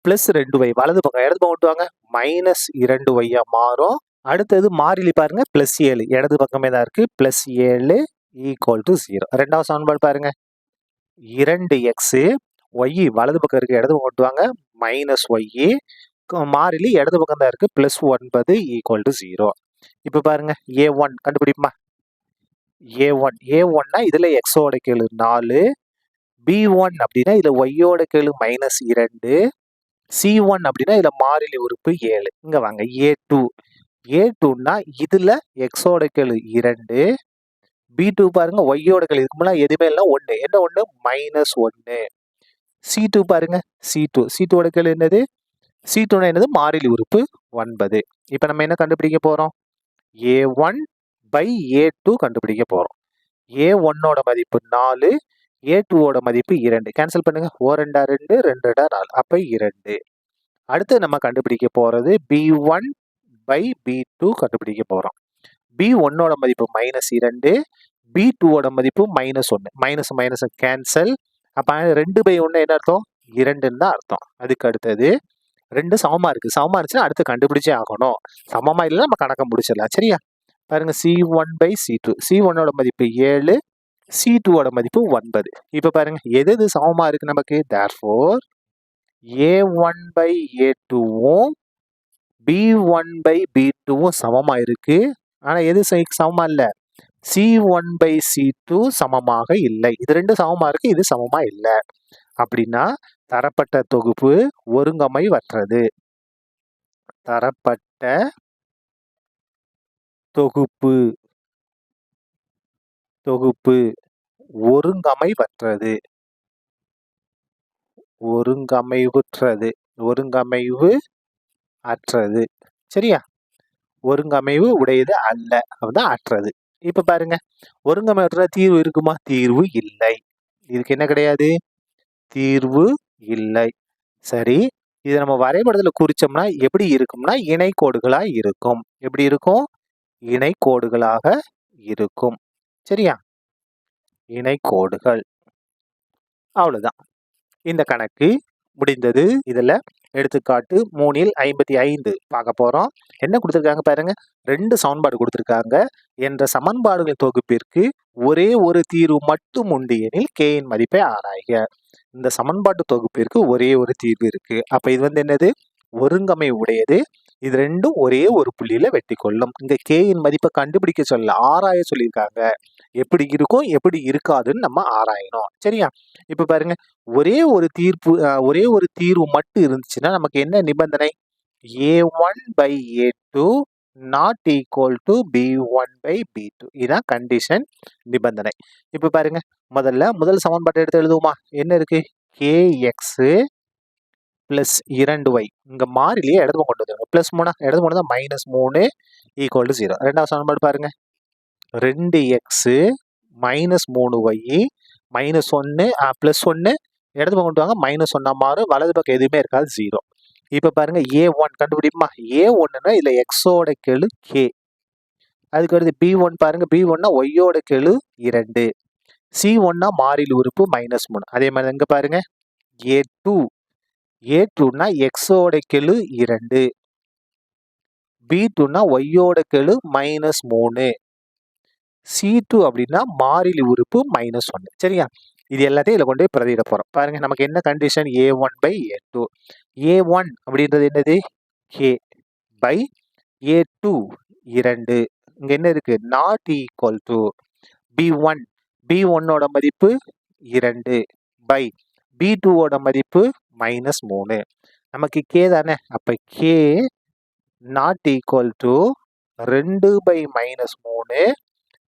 +2y வலது பக்கம், இடது பக்கம் கொண்டு வாங்க. -2y மாறும். அடுத்தது மாறிலி பாருங்க, +7 இடது பக்கமே தான் இருக்கு. +7 = 0. 2வது சமன்பாடு பாருங்க, 2x y வலது பக்கம் இருக்கு, இடது பக்கம் கொண்டு வாங்க. -y மாறிலி இடது பக்கம் தான் இருக்கு. +9 = 0. இப்ப பாருங்க, a1 கண்டுபிடிப்போமா? a1னா இதுல x ஓட கெழு 4, b1 அப்படின்னா இதுல y ஓட கெழு -2, c1 அப்படின்னா இதுல மாறிலி உறுப்பு 7. இங்க வாங்க, a2னா இதுல x ஓட கெழு 2, b2 பாருங்க y ஓட கெழு இதுக்கு முன்னாடி எதுவுமே இல்லை 1. என்ன 1? -1. c2 பாருங்க, c2 ஓட கெழு என்னது? c2னா என்னது? மாறிலி உறுப்பு 9. இப்ப நம்ம என்ன கண்டுபிடிக்க போறோம்? a1 by a2 கண்டுபிடிக்க போறோம். a1 ஓட மதிப்பு 4, a2 ஓட மதிப்பு 2. கேன்சல் பண்ணுங்க. 1 2 2 4, அப்ப 2. அடுத்து நம்ம கண்டுபிடிக்க போறது b1 by b2 கண்டுபிடிக்க போறோம். b1 ஓட மதிப்பு -2, b2 ஓட மதிப்பு -1. Minus minus cancel. அப்ப 2/1 என்ன அர்த்தம்? 2ன்னு தான் அர்த்தம். அதுக்கு அடுத்தது 2 சமமா இருக்கு. சமமா இருந்துச்சுன்னா அடுத்து கண்டுபிடிச்சே ஆகணும். சமமா இல்லைன்னா நம்ம கணக்க முடிச்சிடலாம். சரியா? பாருங்க, c1 by c2. c1 ஓட மதிப்பு 7, c2 ஓட மதிப்பு 9. இப்ப பாருங்க, எது சமமா இருக்கு நமக்கு? therefore a1 by a2வும் b1 by b2வும் சமமா இருக்கு. ஆனா எது சமமா இல்ல? c1 by c2 சமமாக இல்லை. இது 2 சமமா இருக்கு, இது சமமா இல்ல. அப்படின்னா தரப்பட்ட தொகுப்பு ஒருங்கமைவற்றது. தரப்பட்ட தொகுப்பு ஒருங்கமைவற்றது. ஒருங்கமைவு அற்றது. சரியா? ஒருங்கமைவு உடையது அல்ல, அப்படிதான் அற்றது. இப்ப பாருங்க, ஒருங்கமைவற்ற தீர்வு இருக்குமா? தீர்வு இல்லை. இதுக்கு என்ன கிடையாது? தீர்வு இல்லை. சரி, இதை நம்ம வரைபடத்துல குறிச்சோம்னா எப்படி இருக்கும்னா இணைக்கோடுகளா இருக்கும். எப்படி இருக்கும்? இணைக்கோடுகளாக இருக்கும். சரியா? இணைக்கோடுகள். அவ்வளவுதான். இந்த கணக்கு முடிந்தது. இதுல எடுத்துக்காட்டு 3ல் 55 பார்க்க போறோம். என்ன கொடுத்திருக்காங்க பாருங்க, 2 சமன்பாடு கொடுத்திருக்காங்க. என்ற சமன்பாடுகளின் தொகுப்பிற்கு ஒரே ஒரு தீர்வு மட்டும் உண்டு எனில் k இன் மதிப்பை ஆராய்க. இந்த சமன்பாட்டு தொகுப்பிற்கு ஒரே ஒரு தீர்வு இருக்கு. அப்ப இது வந்து என்னது? ஒருங்கமை உடையது. இது ரெண்டும் ஒரே ஒரு புள்ளியில வெட்டி கொள்ளும். இங்க k இன் மதிப்பை கண்டுபிடிக்க சொல்ல, ஆராய சொல்லியிருக்காங்க. எப்படி இருக்கும், எப்படி இருக்காதுன்னு நம்ம ஆராயணும். சரியா? இப்ப பாருங்க, ஒரே ஒரு தீர்வு மட்டும் இருந்துச்சுன்னா நமக்கு என்ன நிபந்தனை? a1 by a2 not equal to b1 by b2. இதுதான் கண்டிஷன், நிபந்தனை. இப்ப பாருங்க, முதல் சமன்பாட்டை எடுத்து எழுதுவோமா? என்ன இருக்கு? kx plus 2y. இங்க மாறிலியே இடது பக்கம் கொண்டு வந்துருங்க. +3 இடது பக்கம் தான் -3 = 0. 2வது சமன்பாடு பாருங்க, 2x minus 3y minus 1 plus 1 இடது பக்கம் கொண்டு வாங்க மைனஸ் 1 மாறும், வலது பக்கம் எதுவுமே இருக்காது 0. இப்போ பாருங்க a1 கண்டுபிடிப்போமா? a1னா இதுல எக்ஸோட கெழு k. அதுக்கு அடுத்து b1 பாருங்க, b1னா ஒய்யோட கெழு 2, c1னா மாறிலி உறுப்பு -3. அதே மாதிரி இங்க பாருங்க a2னா எக்ஸோட கெழு 2, b2னா ஒய்யோட கெழு -3, c2 அப்படின்னா மாறிலி உறுப்பு -1. சரியா? இது எல்லாத்தையும் இதில் கொண்டு போய் பிரதியிட போறோம். பாருங்க நமக்கு என்ன condition? a1 by a2. a1 அப்படின்றது என்னது? k by a2 2. இங்க என்ன இருக்கு? Not equal to b1. b1ஓட மதிப்பு 2 by b2 ஓட மதிப்பு -3. நமக்கு k தானே, அப்ப k not equal to 2 by -3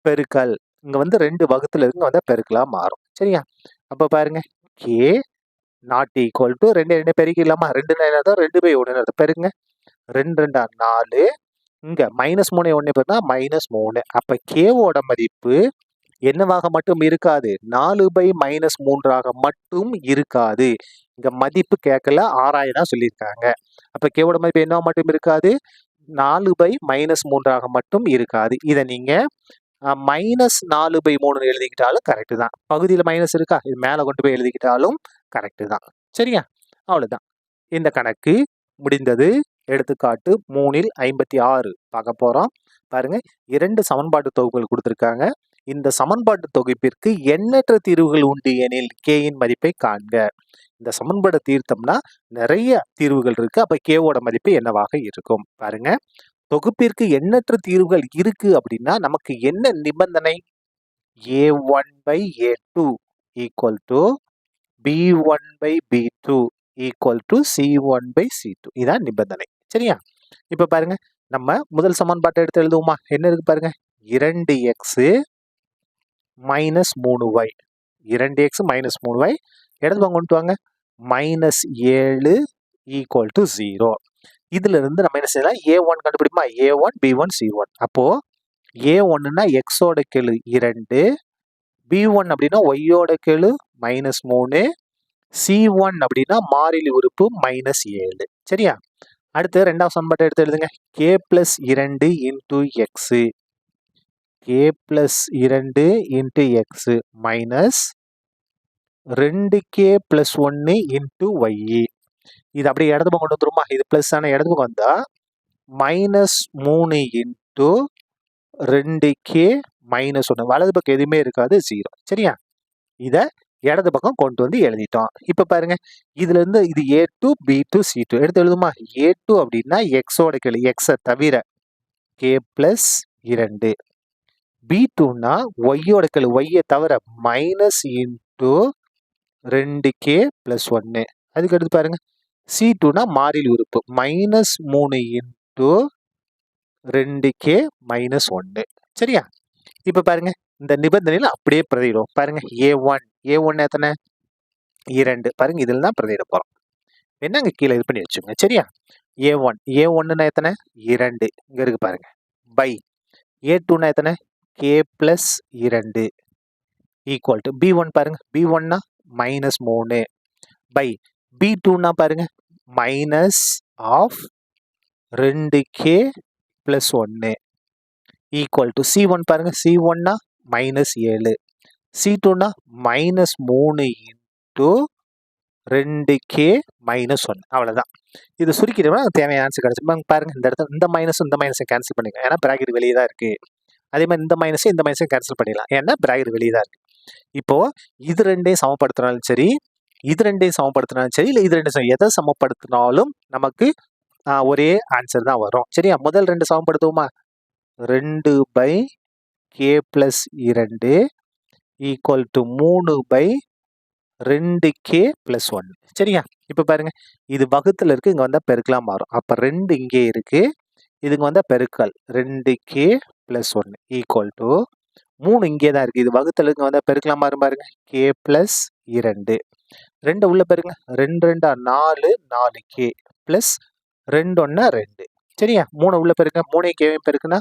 பெருக்கல் இங்க வந்து 2 வகுத்துல இருக்கு, இங்க வந்து பெருக்கலா மாறும். சரியா? அப்ப பாருங்க k not equal to 2 பெருக்கிடலாமா? 2 2 by 1 பெருக்குங்க, 2 2 4, இங்க -3 1 பெருக்கினா -3. அப்ப k ஓட மதிப்பு என்னவாக மட்டும் இருக்காது? 4 by -3ஆக மட்டும் இருக்காது. இங்க மதிப்பு கேட்கல, ஆராய தான் சொல்லியிருக்காங்க. அப்ப k ஓட மதிப்பு என்ன மட்டும் இருக்காது? 4 by -3ஆக மட்டும் இருக்காது. இதை நீங்க -4/3 எழுதிக்கிட்டாலும் கரெக்ட் தான். பகுதியில் மைனஸ் இருக்கா, இது மேல கொண்டு போய் எழுதிக்கிட்டாலும் கரெக்ட் தான். சரியா? அவ்வளவுதான். இந்த கணக்கு முடிந்தது. எடுத்துக்காட்டு 3ல் 56 பார்க்க போறோம். பாருங்க, 2 சமன்பாட்டு தொகுப்புகள் கொடுத்திருக்காங்க. இந்த சமன்பாட்டு தொகுப்பிற்கு எண்ணற்ற தீர்வுகள் உண்டு எனில் k இன் மதிப்பை காண்க. இந்த சமன்பாடு தீர்த்தம்னா நிறைய தீர்வுகள் இருக்கு. அப்ப k ஓட மதிப்பு என்னவாக இருக்கும்? பாருங்க, தொகுப்பிற்கு எண்ணற்ற தீர்வுகள் இருக்கு அப்படின்னா நமக்கு என்ன நிபந்தனை? a1 by a2 equal to b1 by b2 equal to c1 by c2. இதான் நிபந்தனை. சரியா? இப்ப பாருங்க, நம்ம முதல் சமன்பாட்டை எடுத்து எழுதுவோமா? என்ன இருக்கு பாருங்க, 2x -3y, 2x -3y இடது பக்கம் கொண்டு வாங்க, -7 ஈக்குவல் டு 0. இதுல இருந்து நம்ம என்ன செய்யலாம்? a1 கண்டுபிடிப்போமா? a1 b1 c1. அப்போ a1னா எக்ஸோட கெழு 2, b1 அப்படின்னா ஒய்யோட கெழு -3, c1 அப்படின்னா மாறிலி உறுப்பு -7. சரியா? அடுத்து ரெண்டாவது சமன்பாட்டை எடுத்து எழுதுங்க. k plus 2 into x, k plus 2 into x minus 2k plus 1 into y. இது அப்படியே இடது பக்கம் கொண்டு வந்துருமா? இது பிளஸ் ஆன இடது பக்கம் வந்தா -3 into 2k minus 1. வலது பக்கம் எதுவுமே இருக்காது, 0. சரியா? இத இடது பக்கம் கொண்டு வந்து எழுதிட்டோம். இப்ப பாருங்க, இதுல இருந்து இது a2 b2 c2 எடுத்து எழுதுமா? a2 அப்படின்னா எக்ஸோட கெழு, எக்ஸ தவிர k plus 2, b2னா ஒய்யோட கெழு, ஒய்யை தவிர மைனஸ் இன்டூ 2k plus 1. அதுக்கு அடுத்து பாருங்க, c2னா மாறிலி உறுப்பு, -3 இன்டூ 2k minus 1. சரியா? இப்ப பாருங்க, இந்த நிபந்தனையில அப்படியே பிரதியிடும். பாருங்க, a1 எத்தனை? 2. பாருங்க, இதுல தான் பிரதியிட போறோம். என்னங்க கீழே இது பண்ணி வச்சுங்க. சரியா? a1னா எத்தனை? 2. இங்க இருக்கு பாருங்க. பை a2னா எத்தனை? k plus 2 equal to b1 பாருங்க, b1னா -3 பை b2னா பாருங்க minus of 2k plus 1 equal to c1 பாருங்க, c1னா -7, c2னா -3 இன்டூ 2k minus 1. அவ்வளவுதான். இது சுருக்கிட்டோம்னா தேவையான ஆன்சர் கிடைச்சிடும். பாருங்க, இந்த இடத்துல இந்த மைனஸும் கேன்சல் பண்ணிக்கலாம், ஏன்னா பிராக்கெட் வெளியே தான் இருக்கு. அதே மாதிரி இந்த மைனஸையும் கேன்சல் பண்ணிடலாம், ஏன்னா பிராக்கெட் வெளியே தான் இருக்கு. இப்போ இது ரெண்டையும் சமப்படுத்தினாலும் சரி, இது ரெண்டையும் சமப்படுத்தினாலும் சரி, இல்லை இது ரெண்டு எதை சமப்படுத்தினாலும் நமக்கு ஒரே ஆன்சர் தான் வரும். சரியா? முதல் 2 சமப்படுத்துவோமா? 2 by k plus 2 equal to 3 by 2k plus 1. சரியா? இப்ப பாருங்க, இது வகுத்துல இருக்கு, இங்க வந்தா பெருக்கலா மாறும். அப்ப 2 இங்கே இருக்கு, இதுங்க வந்தா பெருக்கல் 2k plus 1 ஈக்குவல் டு 3 இங்கே தான் இருக்கு, இது வகுத்துல இங்க வந்தா பெருக்கலா மாறும் பாருங்க, k plus 2. 2 உள்ள பெருங்க, 2 2 4, 4k plus 2 1 2. சரியா? 3 உள்ள பெருங்க, 3 k பெருக்குனா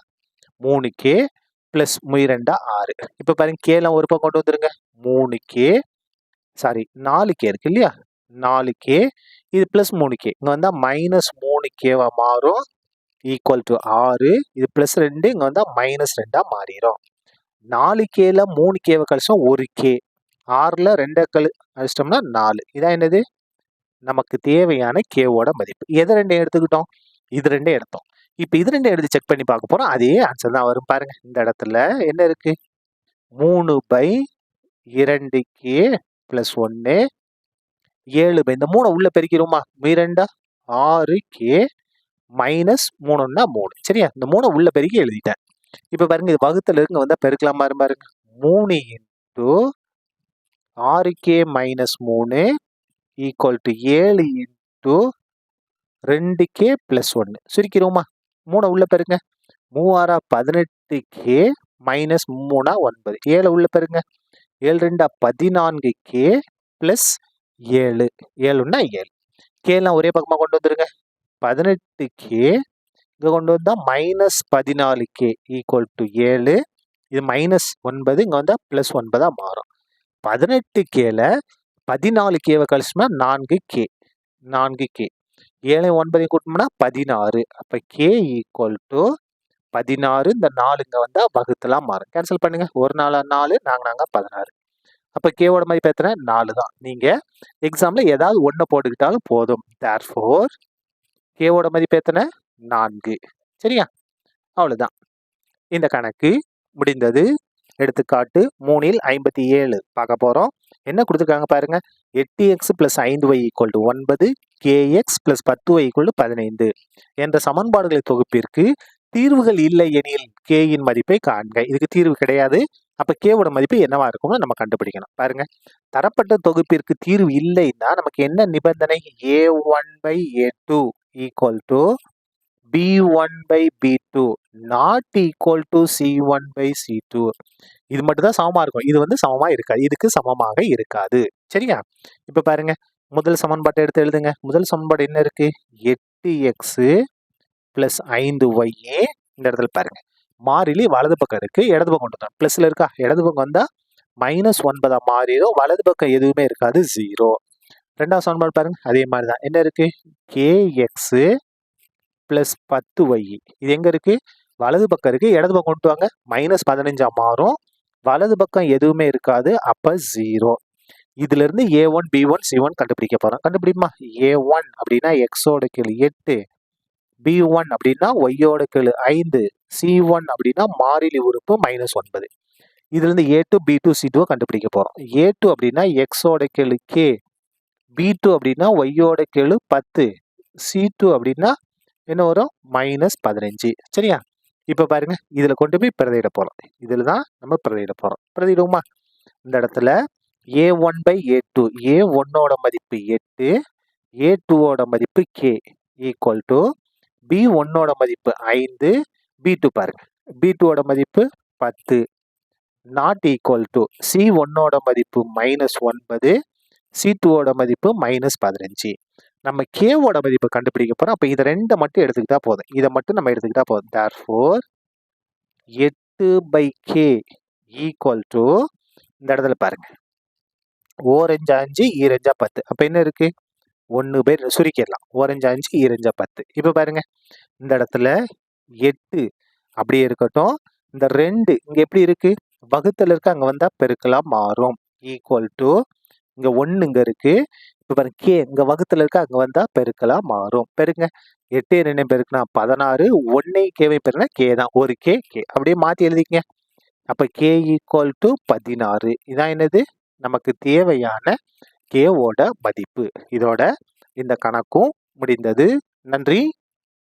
3k பிளஸ் 2 6. இப்போ பாருங்க கேலாம் ஒரு பக்கம் கொண்டு வந்துருங்க. 3k சாரி 4k இருக்கு இல்லையா? 4k இது பிளஸ் 3k இங்க வந்தா மைனஸ் 3kவா மாறும் ஈக்குவல் டு 6. இது பிளஸ் 2 இங்க வந்தா மைனஸ் 2ஆ மாறிடும். 4kல 3kவை கழிச்சோம் 1k. 6ல 2 கழிச்சிட்டோம்னா 4. இதான் என்னது? நமக்கு தேவையான கேவோட மதிப்பு. எதை 2 எடுத்துக்கிட்டோம்? இது 2 எடுத்தோம். இப்போ இது 2 எடுத்து செக் பண்ணி பார்க்க போறோம். அதே ஆன்சர் தான் வரும் பாருங்க. இந்த இடத்துல என்ன இருக்கு? 3/2k பிளஸ் 1 7 இந்த 3 உள்ள பெருக்கிறோமா? 2 6k மைனஸ் 3ன்னா 3. சரியா? இந்த 3 உள்ள பெருக்கி எழுதிட்டேன். இப்போ பாருங்க இது வகுத்துல இருந்து வந்தா பெருக்கலாமா பாருங்க. 3 into 6k minus 3 equal to 7 into 2k plus 1. சுருக்கிறோமா? 3 உள்ள பெருங்க. 3 18k மைனஸ் 3 9. 7 உள்ள பெருங்க. 7 2 14k பிளஸ் 7. 7ன்னா 7. கேலாம் ஒரே பக்கமா கொண்டு வந்துருங்க. 18k இங்க கொண்டு வந்தா மைனஸ் 14k ஈக்குவல் டு 7. இது மைனஸ் 9 இங்க வந்தா பிளஸ் 9ஆ மாறும். 18kல 14kவை கழிச்சோம்னா 4k 4k 7 9 கூட்டணும்னா 16. அப்ப k ஈக்குவல் டு 16. இந்த 4 இங்க வந்தா வகுத்தலா மாறும். கேன்சல் பண்ணுங்க. 1 4 4 நாங்க 16. அப்ப கேவோட மதிப்பு எத்தனை? 4 தான். நீங்க எக்ஸாம்ல ஏதாவது ஒண்ணு போட்டுக்கிட்டாலும் போதும். therefore கேவோட மதிப்பு எத்தனை? 4. சரியா? அவ்வளவுதான். இந்த கணக்கு முடிந்தது. எடுத்துக்காட்டு 3ல் 57 பார்க்க போறோம். என்ன கொடுத்துருக்காங்க பாருங்க. 8x plus 5y equal to 9, kx plus 10y equal to 15 என்ற சமன்பாடுகளை தொகுப்பிற்கு தீர்வுகள் இல்லை எனில் k இன் மதிப்பை காண்க. இதுக்கு தீர்வு கிடையாது. அப்ப கேவோட மதிப்பு என்னவா இருக்கும்னு நம்ம கண்டுபிடிக்கணும். பாருங்க, தரப்பட்ட தொகுப்பிற்கு தீர்வு இல்லைன்னா நமக்கு என்ன நிபந்தனை? a1/a2 equal to b1/b2 not equal to c1/c2. இது மட்டும் தான் சமமா இருக்கும். இது வந்து சமமா இருக்காது. இதுக்கு சமமாக இருக்காது. சரியா? இப்ப பாருங்க, முதல் சமன்பாட்டை எடுத்து எழுதுங்க. முதல் சமன்பாடு என்ன இருக்கு? 8x plus 5y. இந்த இடத்துல பாருங்க, மாறிலி வலது பக்கம் இருக்கு, இடது பக்கம் கொண்டு வந்தோம். பிளஸ்ல இருக்கா? இடது பக்கம் வந்தா மைனஸ் 9 மாறிடும். வலது பக்கம் எதுவுமே இருக்காது, 0. ரெண்டாவது சமன்பாடு பாருங்க, அதே மாதிரி தான். என்ன இருக்கு? kx plus 10y. இது எங்க இருக்கு? வலது பக்கம் இருக்கு, இடது பக்கம் கொண்டு வாங்க. மைனஸ் 15 மாறும். வலது பக்கம் எதுவுமே இருக்காது, அப்ப 0. இதுல இருந்து a1 b1 c1 கண்டுபிடிக்க போறோம். கண்டுபிடிமா? a1 அப்படின்னா எக்ஸோட கீழ் 8, b1 அப்படின்னா ஒய்யோட கீழ் 5, c1 அப்படின்னா மாறிலி உறுப்பு மைனஸ் 9. இதுல இருந்து a2 b2 c2 கண்டுபிடிக்க போறோம். a2 அப்படின்னா எக்ஸோட கீழ் k, b2 அப்படின்னா ஒய்யோட கீழ் 10, c2 அப்படின்னா என்ன வரும்? மைனஸ் 15. சரியா? இப்ப பாருங்க, இதுல கொண்டு போய் பிரதியிட போறோம். இதுல தான் நம்ம பிரதியிட போறோம். பிரதியிடுவோமா? இந்த இடத்துல a1/a2, a1ஓட மதிப்பு 8, a2ஓட மதிப்பு k ஈக்குவல் டு b1ஓட மதிப்பு 5, b2 பாருங்க, b2ஓட மதிப்பு 10 நாட் ஈக்குவல் டு c1ஓட மதிப்பு மைனஸ் 9, c2ஓட மதிப்பு மைனஸ் 15. நம்ம கேவோட மதிப்பு கண்டுபிடிக்க போறோம். அப்ப இதை 2 மட்டும் எடுத்துக்கிட்டா போதும். இதை மட்டும் நம்ம எடுத்துக்கிட்டா போதும். therefore 8/k ஈக்குவல் டு, இந்த இடத்துல பாருங்க, ஓரஞ்சு 5 ஈரஞ்சா 10. அப்ப என்ன இருக்கு? 1/2 சுருக்கிடலாம். ஓரஞ்சு 5 ஈரஞ்சா 10. இப்ப பாருங்க, இந்த இடத்துல 8 அப்படியே இருக்கட்டும். இந்த 2 இங்க எப்படி இருக்கு? வகுத்தல் இருக்கு, அங்க வந்தா பெருக்கலா மாறும். ஈக்குவல் டு, இங்க 1 இங்க இருக்கு. இப்ப பாருங்க, கே இங்க வகுத்துல இருக்கு, அங்க வந்தா பெருக்கலா மாறும். பெருங்க, 8 2 பெருக்குனா 16, 1 கேவை பெருனா கே தான். ஒரு கே கே அப்படியே மாத்தி எழுதிக்கங்க. அப்ப கே ஈக்குவல் டு 16. இதான் என்னது? நமக்கு தேவையான கேவோட மதிப்பு. இதோட இந்த கணக்கும் முடிந்தது. நன்றி.